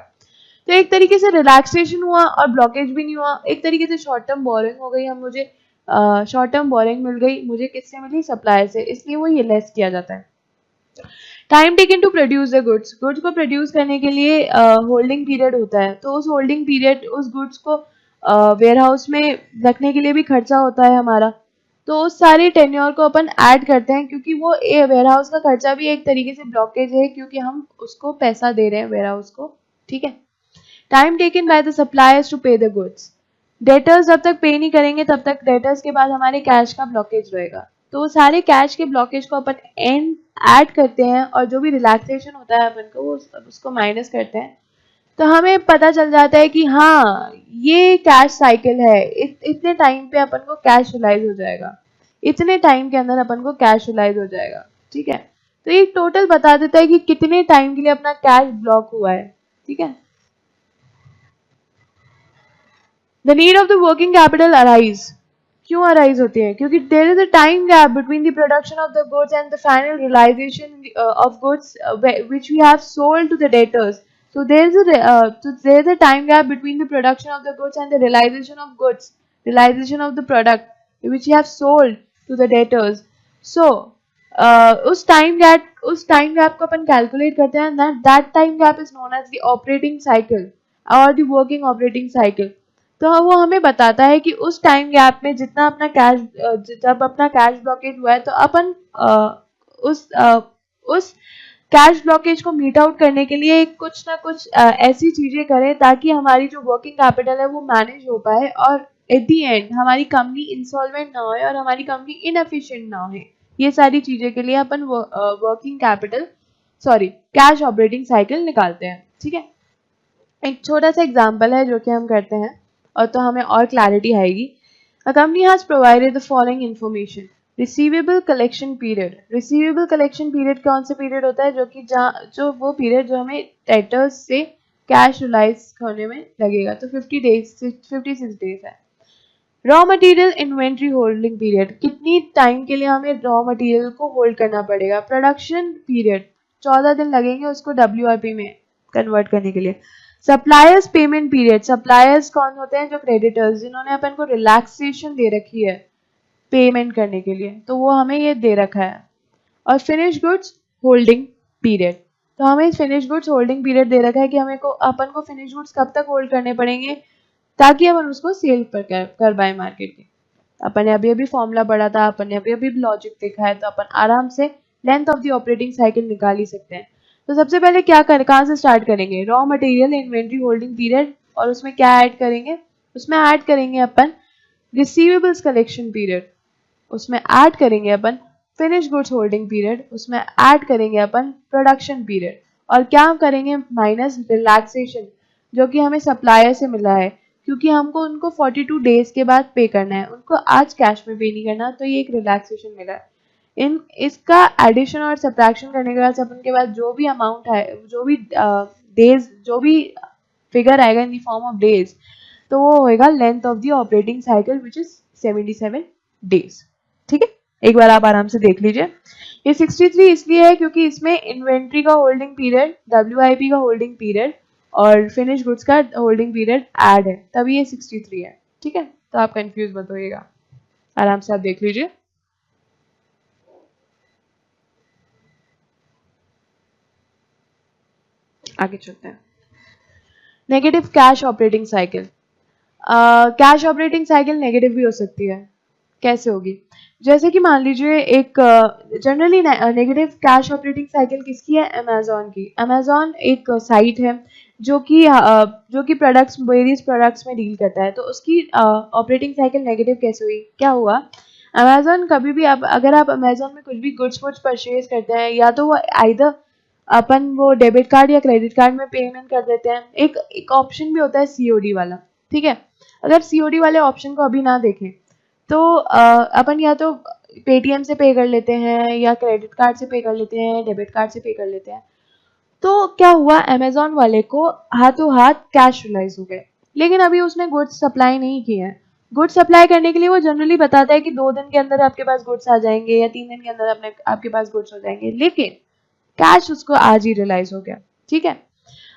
तो एक तरीके से रिलैक्सेशन हुआ और ब्लॉकेज भी नहीं हुआ। एक तरीके से शॉर्ट टर्म बोरिंग हो गई, हम मुझे शॉर्ट टर्म बोरिंग मिल गई। मुझे किससे मिली? सप्लायर से, इसलिए वो ये लेस किया जाता है। Time taken to produce the goods, goods को प्रोड्यूस करने के लिए होल्डिंग पीरियड होता है। तो उस होल्डिंग पीरियड, उस गुड्स को वेयर हाउस में रखने के लिए भी खर्चा होता है हमारा। तो उस सारे टेन्योर को अपन ऐड करते हैं क्योंकि वो वेयर हाउस का खर्चा भी एक तरीके से ब्लॉकेज है क्योंकि हम उसको पैसा दे रहे हैं वेयर हाउस को, ठीक है। Time taken by the suppliers to pay the goods, debtors जब तक पे नहीं करेंगे तब तक डेटर्स के बाद हमारे कैश का ब्लॉकेज रहेगा। तो वो सारे कैश के ब्लॉकेज को अपन ऐड करते हैं और जो भी रिलैक्सेशन होता है अपन को वो उसको माइनस करते हैं। तो हमें पता चल जाता है कि हाँ ये कैश साइकिल है, इतने टाइम पे अपन को कैश रिलाइज हो जाएगा, इतने टाइम के अंदर अपन को कैश रिलाइज हो जाएगा। ठीक है, तो ये टोटल बता देता है कि कितने टाइम के लिए अपना कैश ब्लॉक हुआ है। ठीक है, the need of the working capital arise, क्यों अराइज होती है? क्योंकि there is a time gap between the production of the goods and the final realisation of goods which we have sold to the debtors. So there is a time gap between the production of the goods and the realization of the product which you have sold to the debtors. So उस time gap को अपन calculate करते हैं, that time gap is known as the operating cycle or the working operating cycle. तो वो हमें बताता है कि उस टाइम गैप में जितना अपना कैश, जब अपना कैश ब्लॉकेज हुआ है तो अपन उस कैश ब्लॉकेज को मीट आउट करने के लिए कुछ ना कुछ ऐसी चीजें करें ताकि हमारी जो वर्किंग कैपिटल है वो मैनेज हो पाए और एट दी एंड हमारी कंपनी इंसॉल्वेंट ना होए और हमारी कंपनी इनएफिशिएंट ना हो। ये सारी चीजें के लिए अपन working capital cash operating cycle निकालते हैं। ठीक है, एक छोटा सा एग्जांपल है जो कि हम करते हैं और तो हमें और क्लैरिटी आएगी। A company has provided the following information. Receivable collection period. Receivable collection period कौन से पीरियड होता है? जो वो पीरियड जो हमें डेटर्स से कैश रिलाइज होने में लगेगा, तो 56 डेज है। Raw material inventory holding period, कितनी टाइम के लिए हमें रॉ मटेरियल को होल्ड करना पड़ेगा? प्रोडक्शन पीरियड 14 दिन लगेंगे उसको WIP में कन्वर्ट करने के लिए। सप्लायर्स पेमेंट पीरियड, सप्लायर्स कौन होते हैं? जो क्रेडिटर्स, जिन्होंने अपन को रिलैक्सेशन दे रखी है पेमेंट करने के लिए, तो वो हमें ये दे रखा है। और फिनिश गुड्स होल्डिंग पीरियड, तो हमें फिनिश गुड्स होल्डिंग पीरियड दे रखा है कि अपन को फिनिश गुड्स कब तक होल्ड करने पड़ेंगे ताकि अपन उसको सेल पर कर पाए मार्केट में। अपन ने अभी फॉर्मूला पढ़ा था, अपन ने अभी लॉजिक देखा है, तो अपन आराम से length of the operating cycle निकाल ही सकते हैं। तो सबसे पहले कहाँ से स्टार्ट करेंगे? Raw material inventory holding period, और उसमें क्या ऐड करेंगे? उसमें ऐड करेंगे अपन रिसीवेबल्स कलेक्शन पीरियड, उसमें ऐड करेंगे अपन फिनिश गुड्स होल्डिंग पीरियड, उसमें ऐड करेंगे अपन प्रोडक्शन पीरियड, और क्या करेंगे? माइनस रिलैक्सेशन जो कि हमें सप्लायर से मिला है, क्योंकि हमको उनको 42 डेज के बाद पे करना है, उनको आज कैश में पे नहीं करना, तो ये एक रिलैक्सेशन मिला है। इसका एडिशन और सब्ट्रैक्शन करने के बाद अपन के पास जो भी अमाउंट है, जो भी डेज, जो भी फिगर आएगा इन द फॉर्म ऑफ डेज, तो वो होएगा length of the operating cycle which is 77 days. ठीक है, एक बार आप आराम से देख लीजिए। ये 63 इसलिए है क्योंकि इसमें इन्वेंट्री का होल्डिंग पीरियड, WIP का होल्डिंग पीरियड और फिनिश गुड्स का होल्डिंग पीरियड ऐड है, तभी ये 63 है। ठीक है, तो आप कंफ्यूज मत होइएगा, आराम से आप देख लीजिए। आगे चलते हैं। Negative cash operating cycle. Cash operating cycle negative भी हो सकती है। कैसे होगी? जैसे कि मान लीजिए एक generally negative cash operating cycle किसकी है? अमेजोन की। अमेजोन एक साइट है जो कि प्रोडक्ट्स, वेरियस प्रोडक्ट्स में डील करता है, तो उसकी ऑपरेटिंग साइकिल नेगेटिव कैसे हुई? क्या हुआ? अमेजोन कभी भी अगर आप अमेजोन में कुछ भी गुड्स परचेज करते हैं, या तो वो आइदर अपन वो डेबिट कार्ड या क्रेडिट कार्ड में पेमेंट कर देते हैं। एक ऑप्शन भी होता है COD वाला। ठीक है, अगर COD वाले ऑप्शन को अभी ना देखें तो अपन या तो पेटीएम से पे कर लेते हैं, या क्रेडिट कार्ड से पे कर लेते हैं, डेबिट कार्ड से पे कर लेते हैं। तो क्या हुआ? अमेजोन वाले को हाथों हाथ कैश रिलाइज हो गए, लेकिन अभी उसने गुड्स सप्लाई नहीं किए हैं। गुड्स सप्लाई करने के लिए वो जनरली बताता है कि 2 दिन के अंदर आपके पास गुड्स आ जाएंगे या 3 दिन के अंदर आपके पास गुड्स हो जाएंगे, लेकिन कैश उसको आज ही रियलाइज हो गया। ठीक है,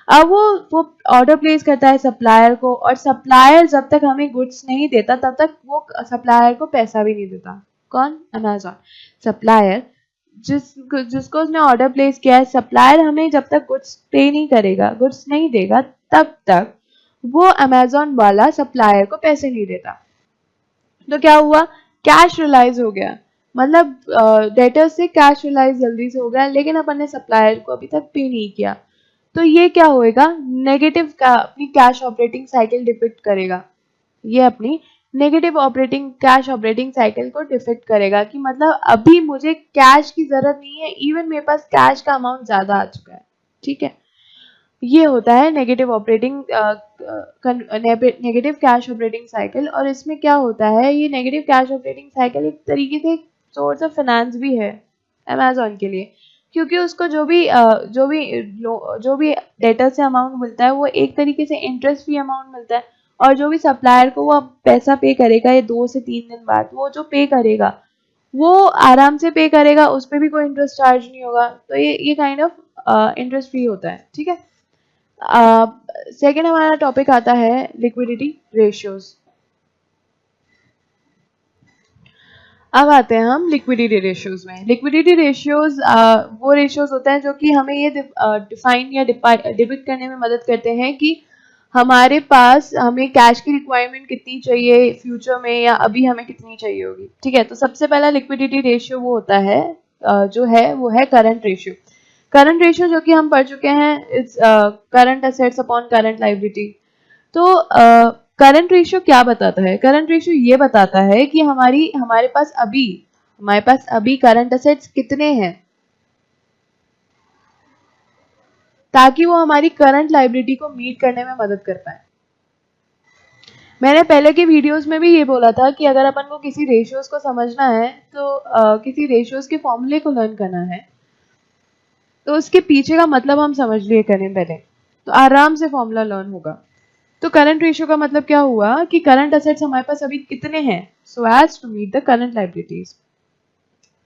अब वो ऑर्डर प्लेस करता है सप्लायर को, और सप्लायर जब तक हमें गुड्स नहीं देता तब तक वो सप्लायर को पैसा भी नहीं देता। कौन? अमेजोन। सप्लायर जिसको उसने ऑर्डर प्लेस किया है, सप्लायर हमें जब तक गुड्स पे नहीं करेगा, गुड्स नहीं देगा, तब तक वो अमेजोन वाला सप्लायर को पैसे नहीं देता। तो क्या हुआ? कैश रियलाइज हो गया, मतलब डेटर से कैश रियलाइज जल्दी से हो गया, लेकिन अपन ने सप्लायर को अभी तक पे नहीं किया। तो ये क्या होएगा? नेगेटिव का अपनी कैश ऑपरेटिंग साइकिल डिपिक्ट करेगा। ये अपनी नेगेटिव कैश ऑपरेटिंग साइकिल को डिपिक्ट करेगा कि मतलब अभी मुझे कैश की जरूरत नहीं है, इवन मेरे पास कैश का अमाउंट ज्यादा आ चुका है। ठीक है, ये होता है नेगेटिव कैश ऑपरेटिंग साइकिल। और इसमें क्या होता है, ये नेगेटिव कैश ऑपरेटिंग साइकिल एक तरीके से सोर्स ऑफ फाइनेंस भी है अमेजोन के लिए, क्योंकि उसको जो भी डेटर से अमाउंट मिलता है वो एक तरीके से इंटरेस्ट फ्री अमाउंट मिलता है, और जो भी सप्लायर को वो पैसा पे करेगा ये 2 से 3 दिन बाद, वो जो पे करेगा वो आराम से पे करेगा, उस पर भी कोई इंटरेस्ट चार्ज नहीं होगा। तो ये काइंड ऑफ इंटरेस्ट फ्री होता है, ठीक है। सेकेंड हमारा टॉपिक आता है लिक्विडिटी रेशियोज। अब आते हैं हम लिक्विडिटी रेशियोज में। लिक्विडिटी रेशियोज वो रेशियोज होते हैं जो कि हमें ये डिफाइन या डिपिक्ट करने में मदद करते हैं कि हमारे पास हमें कैश की रिक्वायरमेंट कितनी चाहिए फ्यूचर में, या अभी हमें कितनी चाहिए होगी, ठीक है। तो सबसे पहला लिक्विडिटी रेशियो वो होता है जो है वो है करंट रेशियो। करंट रेशियो जो कि हम पढ़ चुके हैं, its current assets upon current liability. तो करंट रेशियो क्या बताता है? करंट रेशियो ये बताता है कि हमारे पास अभी करंट असेट्स कितने हैं, ताकि वो हमारी करंट लायबिलिटी को मीट करने में मदद कर पाए। मैंने पहले के वीडियोस में भी ये बोला था कि अगर अपन को किसी रेशियोज को समझना है, तो किसी रेशियोज के फॉर्मूले को लर्न करना है, तो उसके पीछे का मतलब हम समझ लिए करें पहले, तो आराम से फॉर्मूला लर्न होगा। तो करंट रेशियो का मतलब क्या हुआ कि करंट असेट्स हमारे पास अभी कितने हैं, so as to meet the current liabilities.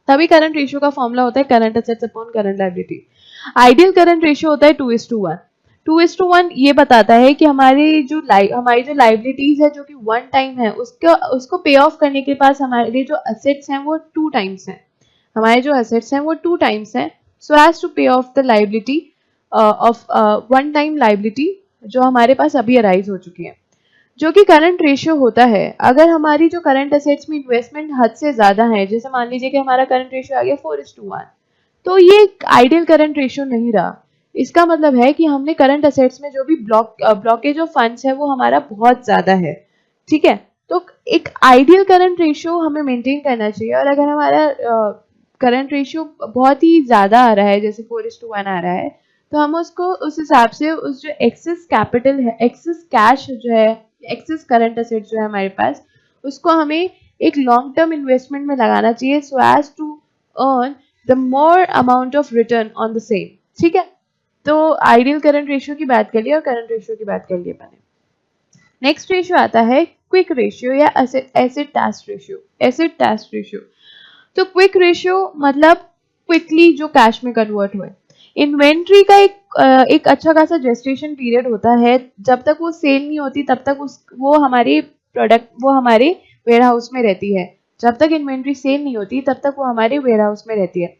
तभी करंट रेशियो का फॉर्मूला होता है current assets upon current liability. Ideal current ratio होता है 2:1। 2:1 ये बताता है कि हमारी जो लायबिलिटीज है जो कि 1 टाइम है, उसको पे ऑफ करने के पास हमारे जो असेट्स हैं वो 2 टाइम्स हैं। हमारे जो असेट्स हैं वो 2 टाइम्स हैं, सो एज टू पे of the liability of 1 time liability जो हमारे पास अभी अराइज हो चुकी है, जो कि करंट रेशियो होता है। अगर हमारी जो करंट असेट्स में इन्वेस्टमेंट हद से ज्यादा है, जैसे मान लीजिए कि हमारा करंट रेशियो आ गया 4:1, तो ये आइडियल करंट रेशियो नहीं रहा। इसका मतलब है कि हमने करंट असेट्स में जो भी ब्लॉकेज ऑफ फंड्स है वो हमारा बहुत ज्यादा है, ठीक है। तो एक आइडियल करंट रेशियो हमें मेंटेन करना चाहिए, और अगर हमारा करंट रेशियो बहुत ही ज्यादा आ रहा है, जैसे 4:1 आ रहा है, तो हम उसको उस हिसाब से उस जो एक्सेस कैपिटल है, एक्सेस कैश जो है, एक्सेस करंट असेट जो है हमारे पास, उसको हमें एक लॉन्ग टर्म इन्वेस्टमेंट में लगाना चाहिए, so as to earn the more amount of return on the same, ठीक है। तो आइडियल करंट रेशियो की बात कर लिया और करंट रेशियो की बात कर ली मैंने। नेक्स्ट रेशियो आता है क्विक रेशियो या acid test ratio. Acid test ratio, तो क्विक रेशियो मतलब क्विकली जो कैश में कन्वर्ट हुए। इन्वेंट्री का एक अच्छा खासा जेस्टेशन पीरियड होता है, जब तक वो सेल नहीं होती तब तक वो हमारे वेयर हाउस में रहती है। जब तक इन्वेंट्री सेल नहीं होती तब तक वो हमारे वेयर हाउस में रहती है।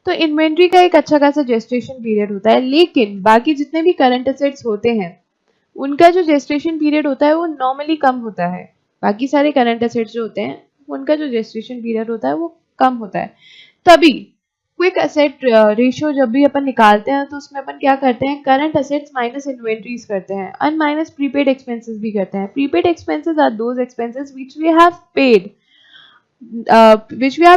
तो इन्वेंट्री का एक अच्छा खासा जेस्टेशन पीरियड होता है, लेकिन बाकी जितने भी करंट असेट्स होते हैं उनका जो जेस्टेशन पीरियड होता है वो नॉर्मली कम होता है। बाकी सारे करंट असेट्स जो होते हैं उनका जो जेस्टेशन पीरियड होता है वो कम होता है। तभी क्विक असेट रेशियो जब भी अपन निकालते हैं तो उसमें अपन क्या करते हैं, करंट असेट्स माइनस इन्वेंट्रीज करते हैं, और माइनस प्रीपेड एक्सपेंसेस भी करते हैं। Prepaid expenses are those expenses which we have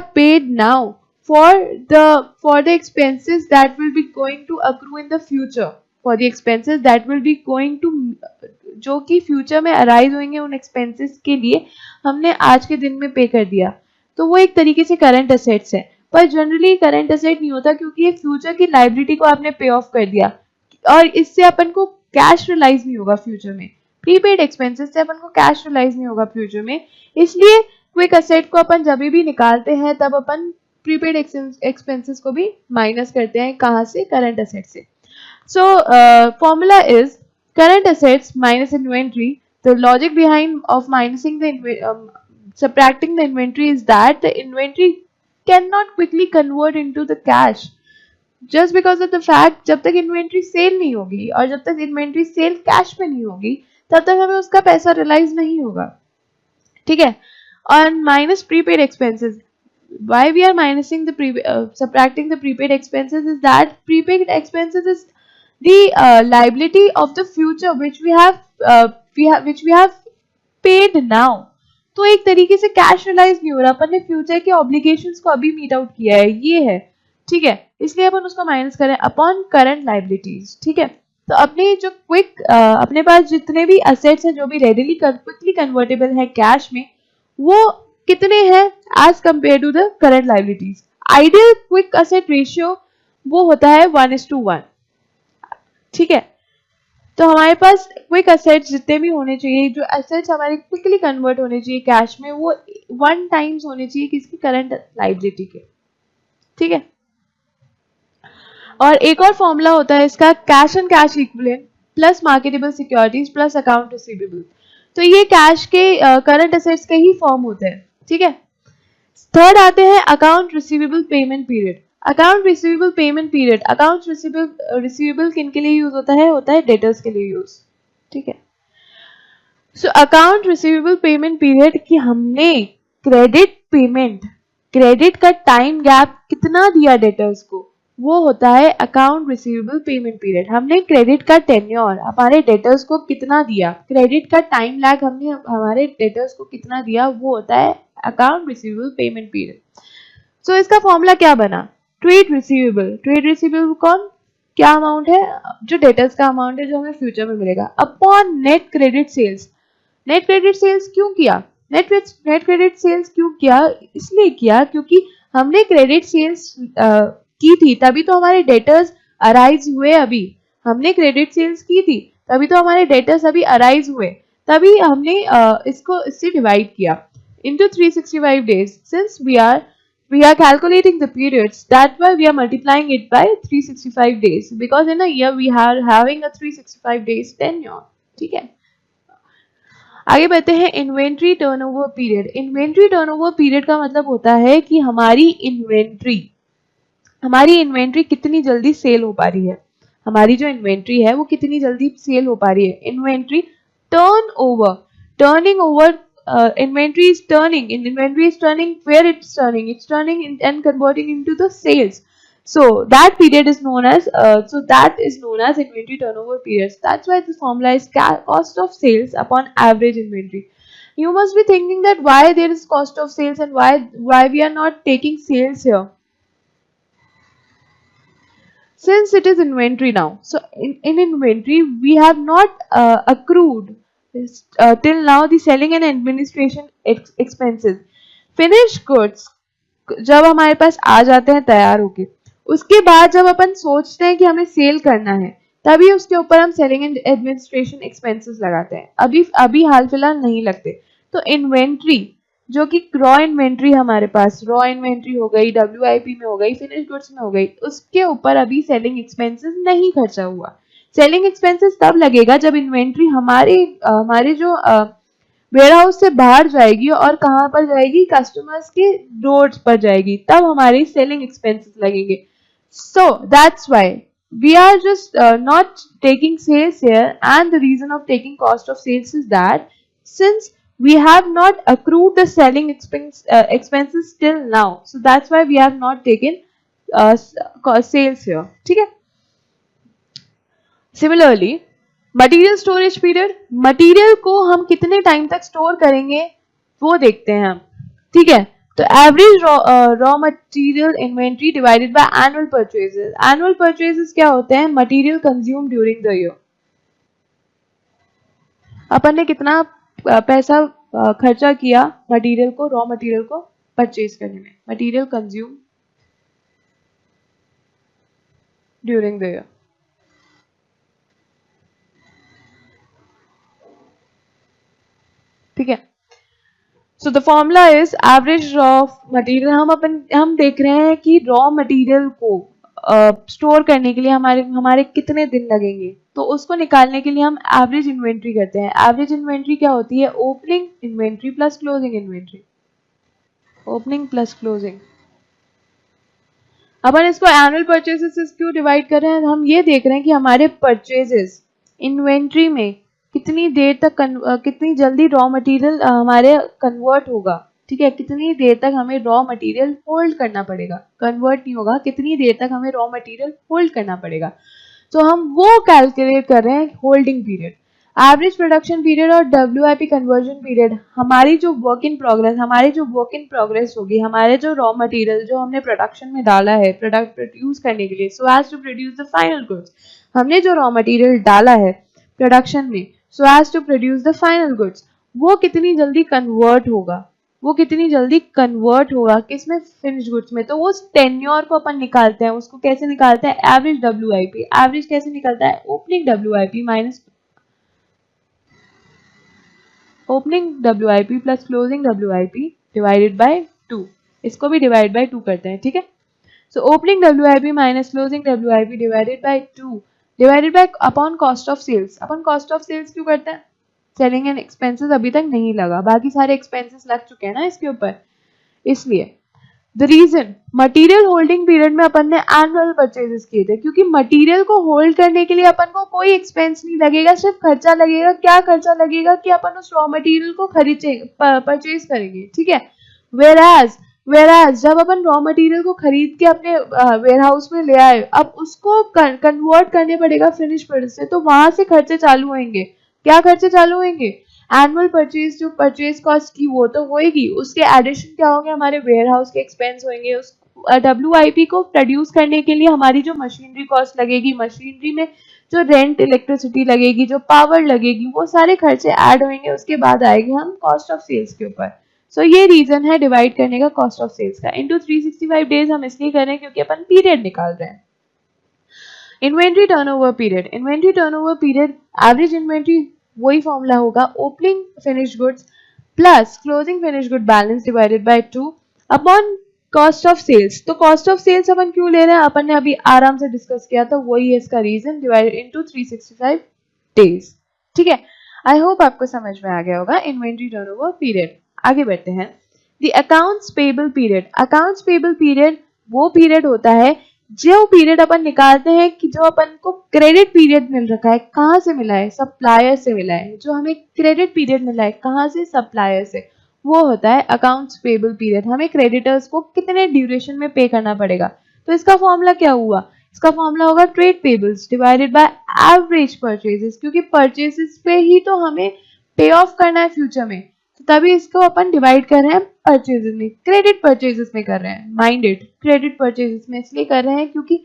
paid now for the expenses that will be going to accrue in the future, for the expenses that will be going to जो कि future में arise होंगे, उन expenses के लिए हमने आज के दिन में पे कर दिया, तो वो एक तरीके से करंट असेट्स है। पर जनरली करंट असेट नहीं होता, क्योंकि ये फ्यूचर की लायबिलिटी को आपने पे ऑफ कर दिया, और इससे अपन को कैश रिलाइज नहीं होगा फ्यूचर में। प्रीपेड एक्सपेंसेस से अपन को कैश रिलाइज नहीं होगा फ्यूचर में, इसलिए क्विक असेट को अपन जब भी निकालते हैं तब अपन प्रीपेड एक्सपेंसेस को भी माइनस करते हैं, कहाँ से, करंट असेट से। So formula is current assets minus inventory. The logic behind of minusing subtracting the inventory is that the inventory cannot quickly convert into the cash, just because of the fact जब तक inventory cell नहीं होगी और जब तक inventory cell cash में नहीं होगी तब तक हमें उसका पैसा रिलाइज नहीं होगा, ठीक है। और minus prepaid expenses, why we are minusing subtracting the prepaid expenses is that prepaid expenses is the liability of the future which we have paid now। तो एक तरीके से कैश रिलाइज नहीं हो रहा, अपन ने फ्यूचर के ऑब्लिगेशंस को अभी मीट आउट किया है, ये है, ठीक है। इसलिए अपन उसको माइनस करें अपॉन करंट लायबिलिटीज, ठीक है। तो अपने जो अपने पास जितने भी असेट्स हैं जो भी रेडिली क्विकली कन्वर्टेबल है कैश में, वो कितने हैं as compare to the current liabilities. Ideal quick asset ratio वो होता है 1:1। ठीक है, तो हमारे पास क्विक असेट्स जितने भी होने चाहिए, जो असेट्स हमारे क्विकली कन्वर्ट होने चाहिए कैश में, वो 1 टाइम्स होने चाहिए किसकी, करंट लाइबिलिटी के। ठीक है, और एक और फॉर्मूला होता है इसका, cash and cash equivalent plus marketable securities plus account receivable. तो ये कैश के करंट असेट्स के ही फॉर्म होते हैं। ठीक है, थर्ड आते हैं account receivable payment period. Account receivable payment period, account receivable किन के लिए यूज होता है डेटर्स के लिए यूज। ठीक है, so account receivable payment period कि हमने क्रेडिट का टाइम गैप कितना दिया डेटर्स को, वो होता है अकाउंट रिसीवेबल पेमेंट पीरियड। हमने क्रेडिट का टेन्योर हमारे डेटर्स को कितना दिया, क्रेडिट का टाइम लैग हमने हमारे डेटर्स को कितना दिया, वो होता है अकाउंट रिसीवेबल पेमेंट पीरियड। सो इसका फॉर्मूला क्या बना, ट्रेड रिसीवेबल कौन, क्या अमाउंट है, जो डेटर्स का अमाउंट है जो हमें फ्यूचर में मिलेगा, upon net credit sales. Net credit sales क्यों किया, नेट क्रेडिट सेल्स क्यों किया, इसलिए किया क्योंकि हमने क्रेडिट सेल्स की थी तभी तो हमारे डेटर्स अराइज हुए। अभी हमने क्रेडिट सेल्स की थी तभी तो हमारे डेटर्स अभी अराइज हुए, तभी हमने इसको इससे डिवाइड किया into 365 days. Since we are calculating the periods, that's why we are multiplying it by 365 days, because in a year we are having a 365 days tenure. ठीक है, आगे बढ़ते हैं inventory turnover period. Inventory turnover period का मतलब होता है कि हमारी इन्वेंट्री कितनी जल्दी सेल हो पा रही है, हमारी जो इन्वेंट्री है वो कितनी जल्दी सेल हो पा रही है। Inventory turning over, inventory is turning where it's turning and converting into the sales. So that period is known as inventory turnover periods. That's why the formula is cost of sales upon average inventory. You must be thinking that why there is cost of sales and why we are not taking sales here, since it is inventory now. So in inventory we have not accrued till now the selling and administration expenses. Finished goods जब हमारे पास आ जाते हैं तैयार होके, उसके बाद जब अपन सोचते हैं कि हमें सेल करना है, तभी उसके ऊपर हम सेलिंग एंड एडमिनिस्ट्रेशन एक्सपेंसेस लगाते हैं, अभी हाल फिलहाल नहीं लगते। तो इन्वेंट्री जो कि रॉ इन्वेंट्री हमारे पास, रॉ इन्वेंट्री हो गई, WIP में हो गई, फिनिश गुड्स में हो गई, उसके ऊपर अभी सेलिंग एक्सपेंसेस नहीं खर्चा हुआ। सेलिंग एक्सपेंसेस तब लगेगा जब इन्वेंट्री हमारे जो वेयर हाउस से बाहर जाएगी और कहां पर जाएगी, कस्टमर्स के डोर्स पर जाएगी, तब हमारी सेलिंग एक्सपेंसेस लगेंगे। So that's why we are just not taking sales here, and the reason of taking cost of sales is that since we have not accrued the selling expenses till now, so that's why we have not taken sales here. ठीक है, similarly material storage period, material को हम कितने time तक store करेंगे वो देखते हैं हम। ठीक है, तो average raw material inventory divided by annual purchases. Annual purchases क्या होते हैं, material consume during the year. अपन ने कितना पैसा खर्चा किया रॉ मटेरियल को परचेज करने में, material consume during the year. ठीक है, so the formula is average raw material. हम देख रहे हैं कि रॉ मटेरियल को स्टोर करने के लिए हमारे कितने दिन लगेंगे, तो उसको निकालने के लिए हम एवरेज इन्वेंट्री करते हैं। एवरेज इन्वेंट्री क्या होती है, opening inventory plus closing inventory, opening plus closing. अपन इसको एनुअल परचेजेस से क्यों डिवाइड कर रहे हैं, हम ये देख रहे हैं कि हमारे परचेजेस इन्वेंट्री में कितनी देर तक कितनी जल्दी रॉ मटेरियल हमारे कन्वर्ट होगा। ठीक है, कितनी देर तक हमें रॉ मटेरियल होल्ड करना पड़ेगा, कन्वर्ट नहीं होगा, कितनी देर तक हमें रॉ मटेरियल होल्ड करना पड़ेगा। तो हम वो कैलकुलेट कर रहे हैं holding period. Average production period और WIP कन्वर्जन पीरियड, हमारी जो वर्क इन प्रोग्रेस होगी, हमारे जो रॉ मटेरियल जो हमने प्रोडक्शन में डाला है प्रोडक्ट प्रोड्यूस करने के लिए, so as to produce the final goods, हमने जो रॉ मटेरियल डाला है प्रोडक्शन में so as to produce the final goods, वो कितनी जल्दी कन्वर्ट होगा, किसमें, फिनिश गुड्स में। तो वो टेन्योर को अपन निकालते हैं, उसको कैसे निकालते हैं, एवरेज WIP, एवरेज कैसे निकलता है, opening WIP minus opening WIP plus closing WIP divided by 2, इसको भी डिवाइड बाय 2 करते हैं, ठीक है। So opening WIP minus closing WIP divided by 2 divided by upon cost of sales. अपन कॉस्ट ऑफ सेल्स क्यों करते हैं, सेलिंग एंड एक्सपेंसेस अभी तक नहीं लगा, बाकी सारे एक्सपेंसेस लग चुके हैं ना इसके ऊपर, इसलिए। The reason, material holding period में अपन ने एनुअल परचेजेस किए थे, क्योंकि मटीरियल को होल्ड करने के लिए अपन को कोई एक्सपेंस नहीं लगेगा, सिर्फ खर्चा लगेगा। क्या खर्चा लगेगा कि अपन उस रॉ मटेरियल को परचेज करेंगे, ठीक है। वेराज जब अपन रॉ मटेरियल को खरीद के अपने वेयर हाउस में ले आए, अब उसको कन्वर्ट करने पड़ेगा फिनिश प्रोडक्ट से, तो वहां से खर्चे चालू होंगे। क्या खर्चे चालू होंगे, एनुअल परचेज, जो परचेज कॉस्ट की वो तो होएगी, उसके एडिशन क्या होंगे, हमारे वेयर हाउस के एक्सपेंस होंगे। उस WIP को प्रोड्यूस करने के लिए हमारी जो मशीनरी कॉस्ट लगेगी, मशीनरी में जो रेंट इलेक्ट्रिसिटी लगेगी, जो पावर लगेगी, वो सारे खर्चे ऐड होंगे, उसके बाद आएंगे हम कॉस्ट ऑफ सेल्स के ऊपर। सो ये रीजन है डिवाइड करने का कॉस्ट ऑफ सेल्स का। इंटू 365 डेज हम इसलिए करें क्योंकि अपन पीरियड निकाल रहे हैं। Inventory turnover period, average inventory वही फॉर्मूला होगा, opening finish goods plus closing finish good balance divided by 2 upon cost of sales. तो कॉस्ट ऑफ सेल्स अपन क्यों ले रहे हैं, अपन ने अभी आराम से डिस्कस किया था, वही है इसका रीजन, डिवाइडेड इनटू 365 डेज, ठीक है। आई होप आपको समझ में आ गया होगा इन्वेंट्री टर्नओवर पीरियड। आगे बढ़ते हैं, द अकाउंट्स पेबल पीरियड वो पीरियड होता है, जो पीरियड अपन निकालते हैं कि जो अपन को क्रेडिट पीरियड मिल रखा है, कहाँ से मिला है, सप्लायर से मिला है। जो हमें क्रेडिट पीरियड मिला है कहाँ से, सप्लायर से, वो होता है अकाउंट्स पेबल पीरियड। हमें क्रेडिटर्स को कितने ड्यूरेशन में पे करना पड़ेगा, तो इसका फॉर्मूला क्या हुआ, इसका फॉर्मूला होगा trade payables divided by average purchases, क्योंकि परचेजेस पे ही तो हमें पे ऑफ करना है फ्यूचर में, तो तभी इसको अपन डिवाइड कर रहे हैं परचेजेस में, क्रेडिट परचेजेस में कर रहे हैं, माइंडेड क्रेडिट परचेजेस में इसलिए कर रहे हैं क्योंकि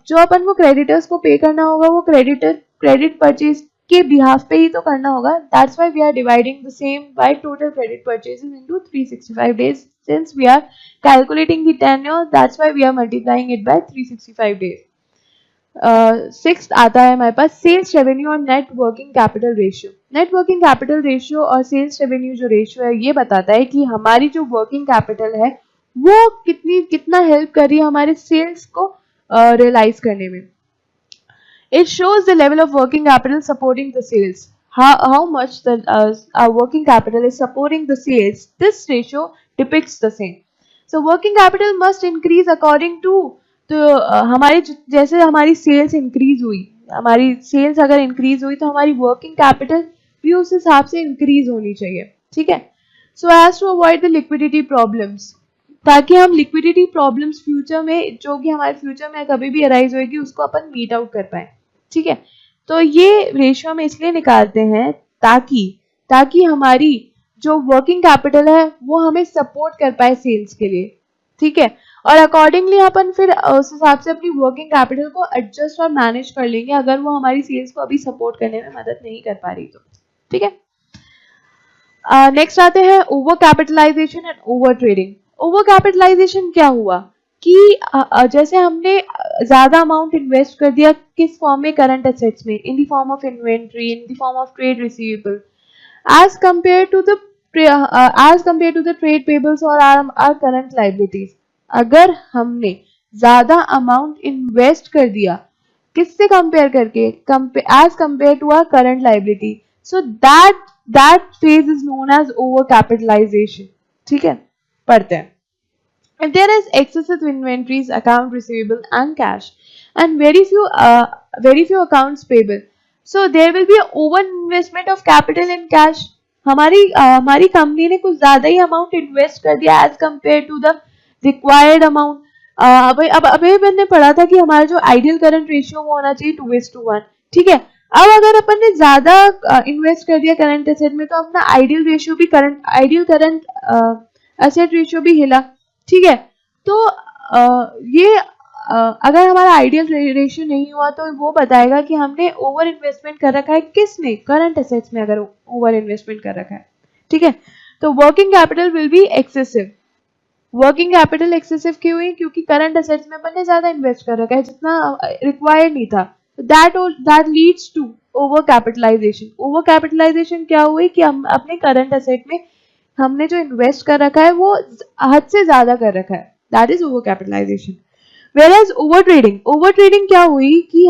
जो अपन को क्रेडिटर्स को पे करना होगा वो क्रेडिट परचेज के बिहाफ पे ही तो करना होगा। That's why we are dividing the same by total credit purchases into 365 days, since we are calculating the tenure, that's why we are multiplying it by 365 days. Sixth आता है हमारे पास sales revenue और net working capital ratio. Net working capital ratio और sales revenue जो ratio है ये बताता है कि हमारी जो वर्किंग कैपिटल है वो कितना हेल्प कर रही है हमारे सेल्स को रियलाइज करने में। It shows the level of working capital supporting the sales, how much the working capital is supporting the sales. This ratio depicts the same. So working capital must increase according to, तो हमारी जैसे हमारी sales increase हुई, हमारी sales अगर increase हुई तो हमारी वर्किंग कैपिटल भी उस हिसाब से इंक्रीज होनी चाहिए, ठीक है। So as to avoid the liquidity problems, ताकि हम लिक्विडिटी प्रॉब्लम्स फ्यूचर में, जो कि हमारे फ्यूचर में कभी भी अराइज होगी, उसको अपन मीट आउट कर पाए, ठीक है। तो ये रेशियो हम इसलिए निकालते हैं ताकि हमारी जो वर्किंग कैपिटल है वो हमें सपोर्ट कर पाए सेल्स के लिए, ठीक है। और अकॉर्डिंगली अपन फिर उस हिसाब से अपनी वर्किंग कैपिटल को एडजस्ट और मैनेज कर लेंगे अगर वो हमारी सेल्स को अभी सपोर्ट करने में मदद नहीं कर पा रही तो, ठीक है। नेक्स्ट आते हैं over capitalisation and over trading. Over capitalisation क्या हुआ कि जैसे हमने ज्यादा अमाउंट इन्वेस्ट कर दिया किस फॉर्म में, करंट एसेट्स में, in the form of inventory, in the form of trade receivable, as compare to the trade payables और आर करंट लायबिलिटीज। अगर हमने ज्यादा अमाउंट इन्वेस्ट कर दिया किससे कंपेयर करके, as compare to our current liability, so that phase is known as over capitalisation, ठीक है। पढ़ते हैं, if there is excessive inventories, account receivable and cash, and very few accounts payable, so there will be a over investment of capital in cash. हमारी company ने कुछ ज्यादा ही amount invest कर दिया as compare to the required amount. अब मैंने पढ़ा था कि हमारा जो आइडियल करंट रेशियो वो होना चाहिए 2:1, ठीक है। अब अगर अपन ने ज्यादा इन्वेस्ट कर दिया करंट एसेट में तो अपना आइडियल रेशियो भी करंट एसेट रेशियो भी हिला, ठीक है। तो ये अगर हमारा आइडियल रेशियो नहीं हुआ तो वो बताएगा कि हमने ओवर इन्वेस्टमेंट कर रखा है, किसमें, करंट एसेट्स में अगर ओवर इन्वेस्टमेंट कर रखा है, ठीक है। तो working capital will be excessive. Working capital excessive क्यों हुई, क्योंकि करंट एसेट्स में अपन ने ज्यादा इन्वेस्ट कर रखा है जितना रिक्वायर्ड नहीं था। That leads to over capitalisation. Over capitalisation क्या हुई कि हम अपने करंट एसेट में हमने जो इन्वेस्ट कर रखा है वो हद से ज्यादा कर रखा है, that is over capitalisation. Where over trading क्या हुई कि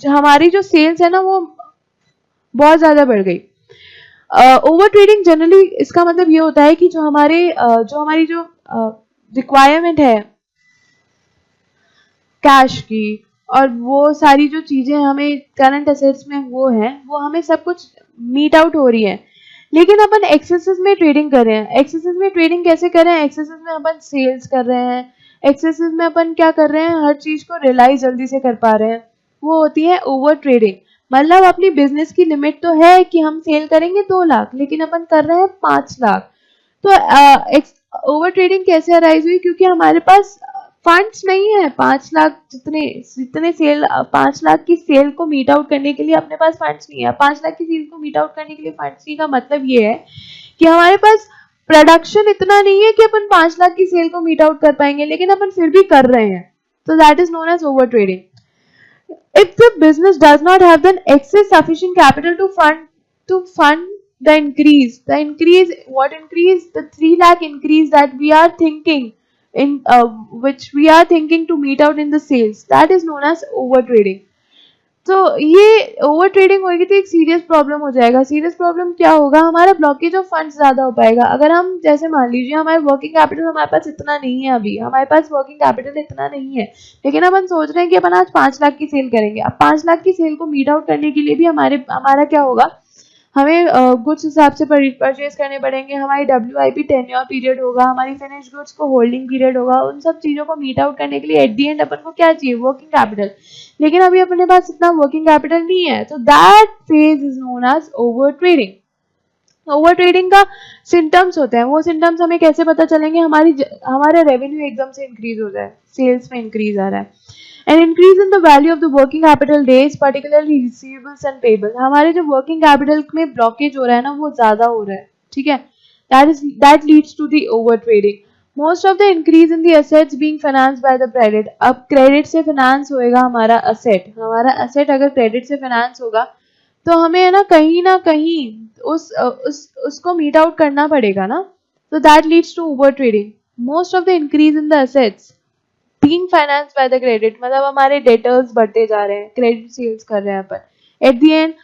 हमारी जो सेल्स है ना वो बहुत ज्यादा बढ़ गई। ओवर ट्रेडिंग जनरली इसका मतलब ये होता है कि जो हमारी जो रिक्वायरमेंट है कैश की और वो सारी जो चीजें हमें करंट एसेट्स में वो हमें सब कुछ मीट आउट हो रही है, लेकिन अपन एक्सेसिव में ट्रेडिंग कर रहे हैं। एक्सेसिव में ट्रेडिंग कैसे कर रहे हैं, एक्सेसिव में अपन सेल्स कर रहे हैं, एक्सेसिव में अपन क्या कर रहे हैं, हर चीज को रियलाइज जल्दी से कर पा रहे हैं, वो होती है ओवर ट्रेडिंग। मतलब अपनी बिजनेस की लिमिट तो है कि हम सेल करेंगे 2 लाख, लेकिन अपन कर रहे हैं 5 लाख। तो ओवर ट्रेडिंग कैसे अराइज हुई, क्योंकि हमारे पास फंड्स नहीं है 5 लाख जितने सेल 5 लाख की सेल को मीट आउट करने के लिए अपने पास फंड्स नहीं है। 5 लाख की सेल को मीट आउट करने के लिए फंड्स नहीं का मतलब ये है कि हमारे पास प्रोडक्शन इतना नहीं है कि अपन 5 लाख की सेल को मीट आउट कर पाएंगे, लेकिन अपन फिर भी कर रहे हैं। तो that is known as over trading. If the business does not have the excess sufficient capital to fund the increase, what increase, the 3 lakh increase that we are thinking in which we are thinking to meet out in the sales, that is known as over trading. तो ये over trading होगी तो एक serious problem हो जाएगा। Serious problem क्या होगा, हमारा ब्लॉकेज ऑफ फंड्स ज्यादा हो पाएगा। अगर हम जैसे मान लीजिए हमारे वर्किंग कैपिटल हमारे पास इतना नहीं है, अभी हमारे पास वर्किंग कैपिटल इतना नहीं है, लेकिन अपन सोच रहे हैं कि अपन आज 5 लाख की सेल करेंगे। अब 5 लाख की सेल को मीट आउट करने के लिए भी हमारा क्या होगा, हमें गुड्स हिसाब से परचेज करने पड़ेंगे, हमारी WIP टेन्योर पीरियड होगा, हमारी फिनिश गुड्स को होल्डिंग पीरियड होगा। उन सब चीजों को मीट आउट करने के लिए एट दी एंड अपन को क्या चाहिए, वर्किंग कैपिटल। लेकिन अभी अपने पास इतना वर्किंग कैपिटल नहीं है, तो that phase is known as over trading. Over trading का सिम्टम्स होते हैं, वो सिम्टम्स हमें कैसे पता चलेंगे, हमारा रेवेन्यू एकदम से इंक्रीज हो जाए, सेल्स में इंक्रीज आ रहा है। An increase in the value of the working capital days, particularly receivables and payables. हमारे जो working capital में blockage हो रहा है ना वो ज्यादा हो रहा है, ठीक है। That leads to the over trading. Most of the increase in the assets being financed by the credit. अब credit से finance होएगा हमारा asset अगर credit से finance होगा तो हमें है ना कहीं उसको meet out करना पड़ेगा ना, so that leads to over trading. Most of the increase in the assets being financed by the credit, मतलब हमारे डेटर्स बढ़ते जा रहे हैं, क्रेडिट सेल्स कर रहे हैं अपन। एट दी एंड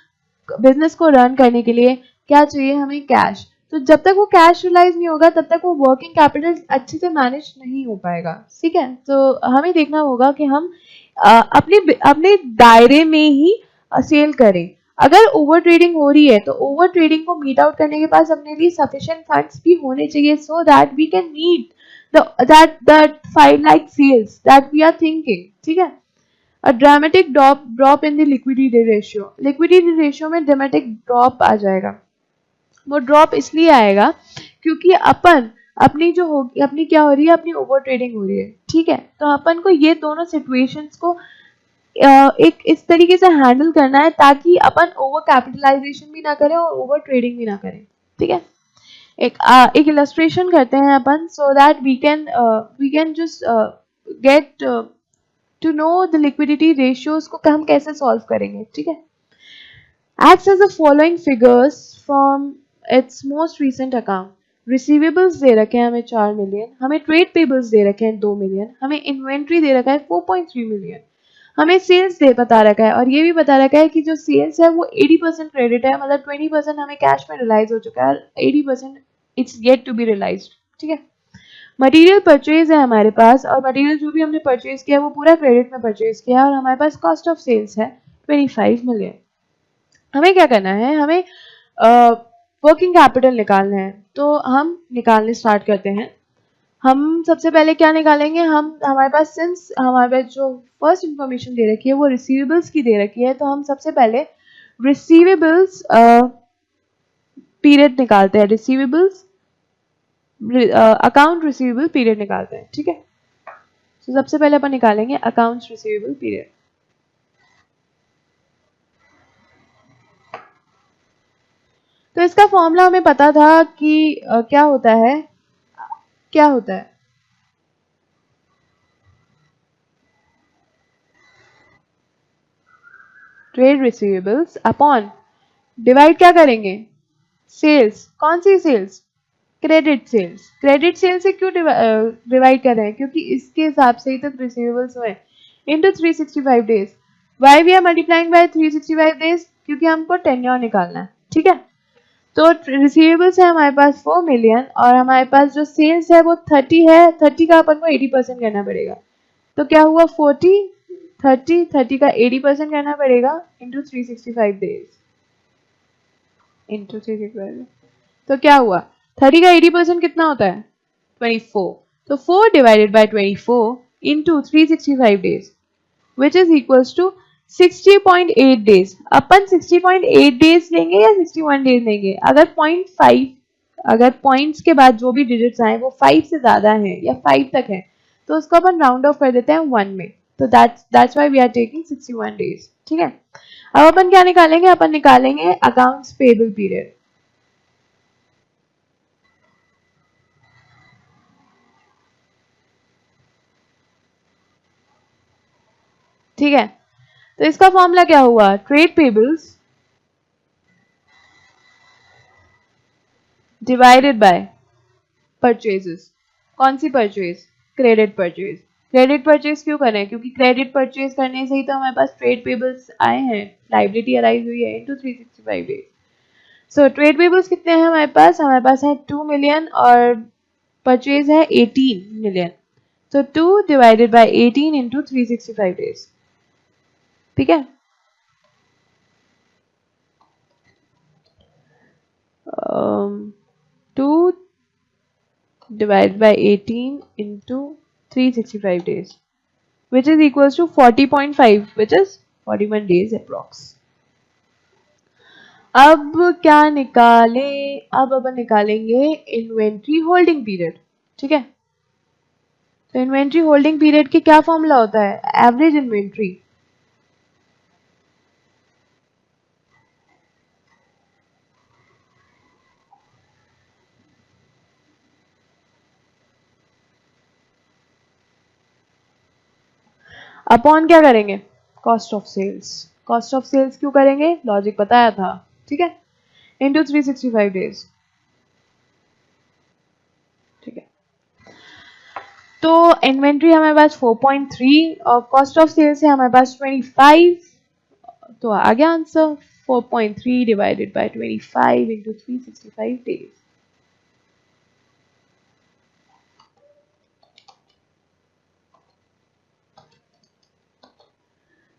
बिजनेस को रन करने के लिए क्या चाहिए, हमें कैश। तो जब तक वो कैश रिलाइज नहीं होगा तब तक वो वर्किंग कैपिटल अच्छे से मैनेज नहीं हो पाएगा, ठीक है। तो हमें देखना होगा कि हम अपने दायरे में ही सेल करें। अगर ओवर ट्रेडिंग हो रही है तो ओवर ट्रेडिंग को मीट आउट करने के पास अपने लिए सफिशिएंट फंड्स भी होने चाहिए, so that we can meet that 5 lakh sales that we are thinking, ठीक है। A dramatic drop in the liquidity ratio में dramatic drop आ जाएगा। वो drop इसलिए आएगा क्योंकि अपनी क्या हो रही है, अपनी ओवर ट्रेडिंग हो रही है, ठीक है। तो अपन को ये दोनों सिचुएशंस को एक इस तरीके से हैंडल करना है ताकि अपन ओवर कैपिटलाइजेशन भी ना करें और ओवर ट्रेडिंग भी ना करें, ठीक है। एक इलस्ट्रेशन करते हैं अपन, so that we can just get to know the liquidity ratios को हम कैसे सॉल्व करेंगे, ठीक है। Acts as the following figures from its most recent account. Receivables दे रखे हैं हमें 4 मिलियन, हमें ट्रेड पेबल्स दे रखे हैं 2 मिलियन, हमें इन्वेंट्री दे रखा है 4.3 मिलियन, हमें सेल्स दे बता रखा है और ये भी बता रखा है कि जो सेल्स है वो 80% क्रेडिट है, मतलब 20% हमें कैश में रिलाइज हो चुका है, 80% it's yet to be realised, ठीक है। मटेरियल परचेज है हमारे पास और मटेरियल जो भी हमने परचेज किया वो पूरा क्रेडिट में परचेज किया और हमारे पास कॉस्ट ऑफ सेल्स है 25 मिलियन। हमें क्या करना है, हमें वर्किंग कैपिटल निकालना है, तो हम निकालने स्टार्ट करते हैं। हम सबसे पहले क्या निकालेंगे, हमारे पास जो फर्स्ट इंफॉर्मेशन दे रखी है वो रिसीवेबल्स की दे रखी है, तो हम सबसे पहले रिसीवेबल्स पीरियड निकालते हैं, रिसीवेबल्स अकाउंट रिसीवेबल पीरियड निकालते हैं, ठीक है। तो सबसे पहले अपन निकालेंगे अकाउंट्स रिसीवेबल पीरियड। तो इसका फॉर्मूला हमें पता था कि क्या होता है, क्या होता है, ट्रेड रिसीवेबल्स अपॉन डिवाइड क्या करेंगे, सेल्स। कौन सी sales, credit sales. Credit sales से क्यों डिवाइड कर रहे हैं, क्योंकि इसके हिसाब से ही तो रिसीवेबल्स हुए, into 365 days. Why we are multiplying by 365 days, क्योंकि हमको टेन्योर निकालना है, ठीक है। तो रिसीवेबल्स है हमारे पास 4 मिलियन और हमारे पास जो सेल्स है वो 30 है, 30 का अपन को 80% करना पड़ेगा। तो क्या हुआ, 40 30 का 80% करना पड़ेगा इंटू 365 डेज, इंटू 365। तो क्या हुआ, 30 का 80% कितना होता है, 24। तो 4 divided by 24 into 365 days which is equals to 60.8 days. अपन 60.8 डेज लेंगे या 61 डेज लेंगे। अगर 0.5, अगर पॉइंट्स के बाद जो भी डिजिट्स आए वो 5 से ज्यादा हैं या 5 तक हैं, तो उसको अपन राउंड ऑफ कर देते हैं 1 में। तो that's why we are taking 61 days, ठीक है। अब अपन क्या निकालेंगे, अपन निकालेंगे अकाउंट्स पेबल पीरियड, ठीक है। तो इसका फॉर्मूला क्या हुआ, trade payables divided by purchases. कौन सी purchase, credit purchase. Credit purchase क्यों करें, क्योंकि क्रेडिट परचेज करने से ही तो हमारे पास ट्रेड पेबल्स आए हैं, लाइबिलिटी अराइज हुई है into 365 days. So trade payables कितने हैं हमारे पास है 2 मिलियन और परचेज है 18 मिलियन। तो 2 डिवाइडेड बाय 18 इंटू 365 डेज, ठीक है। 2 divided by 18 into 365 days, which is equals to 40.5, which is 41 days approx. अब क्या निकालें, अब अपन निकालेंगे इन्वेंट्री होल्डिंग पीरियड, ठीक है। तो इन्वेंट्री होल्डिंग पीरियड की क्या फॉर्मूला होता है, एवरेज इन्वेंट्री। अपॉन क्या करेंगे, cost of sales. Cost of sales क्यों करेंगे, लॉजिक बताया था, ठीक है, इंटू 365 डेज, ठीक है। तो इन्वेंट्री हमारे पास 4.3 और कॉस्ट ऑफ सेल्स है हमारे पास 25। तो आ गया answer 4.3 divided by 25 into 365 days.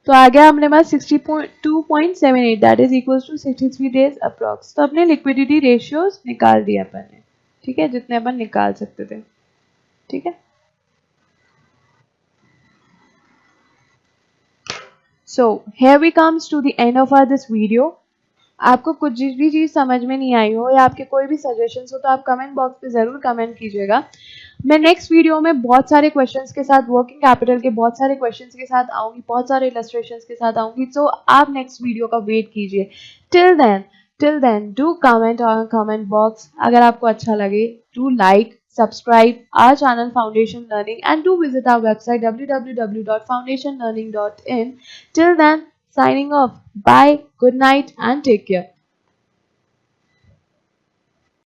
तो आ गया अपने पास 62.78, that is equal to 63 days approx. तो अपने लिक्विडिटी रेशियोज निकाल दिया अपन ने, ठीक है, जितने अपन निकाल सकते थे, ठीक है। So here we comes to the end of our this video. आपको कुछ भी चीज समझ में नहीं आई हो या आपके कोई भी सजेशंस हो तो आप कमेंट बॉक्स पे जरूर कमेंट कीजिएगा। मैं नेक्स्ट वीडियो में बहुत सारे क्वेश्चंस के साथ, वर्किंग कैपिटल के बहुत सारे क्वेश्चंस के साथ आऊंगी, बहुत सारे इलस्ट्रेशंस के साथ आऊंगी। तो आप नेक्स्ट वीडियो का वेट कीजिए। Till then do comment on comment box. अगर आपको अच्छा लगे do like, subscribe our channel Foundation Learning and do visit our website www.foundationlearning.in. Till then, signing off. Bye, good night and take care.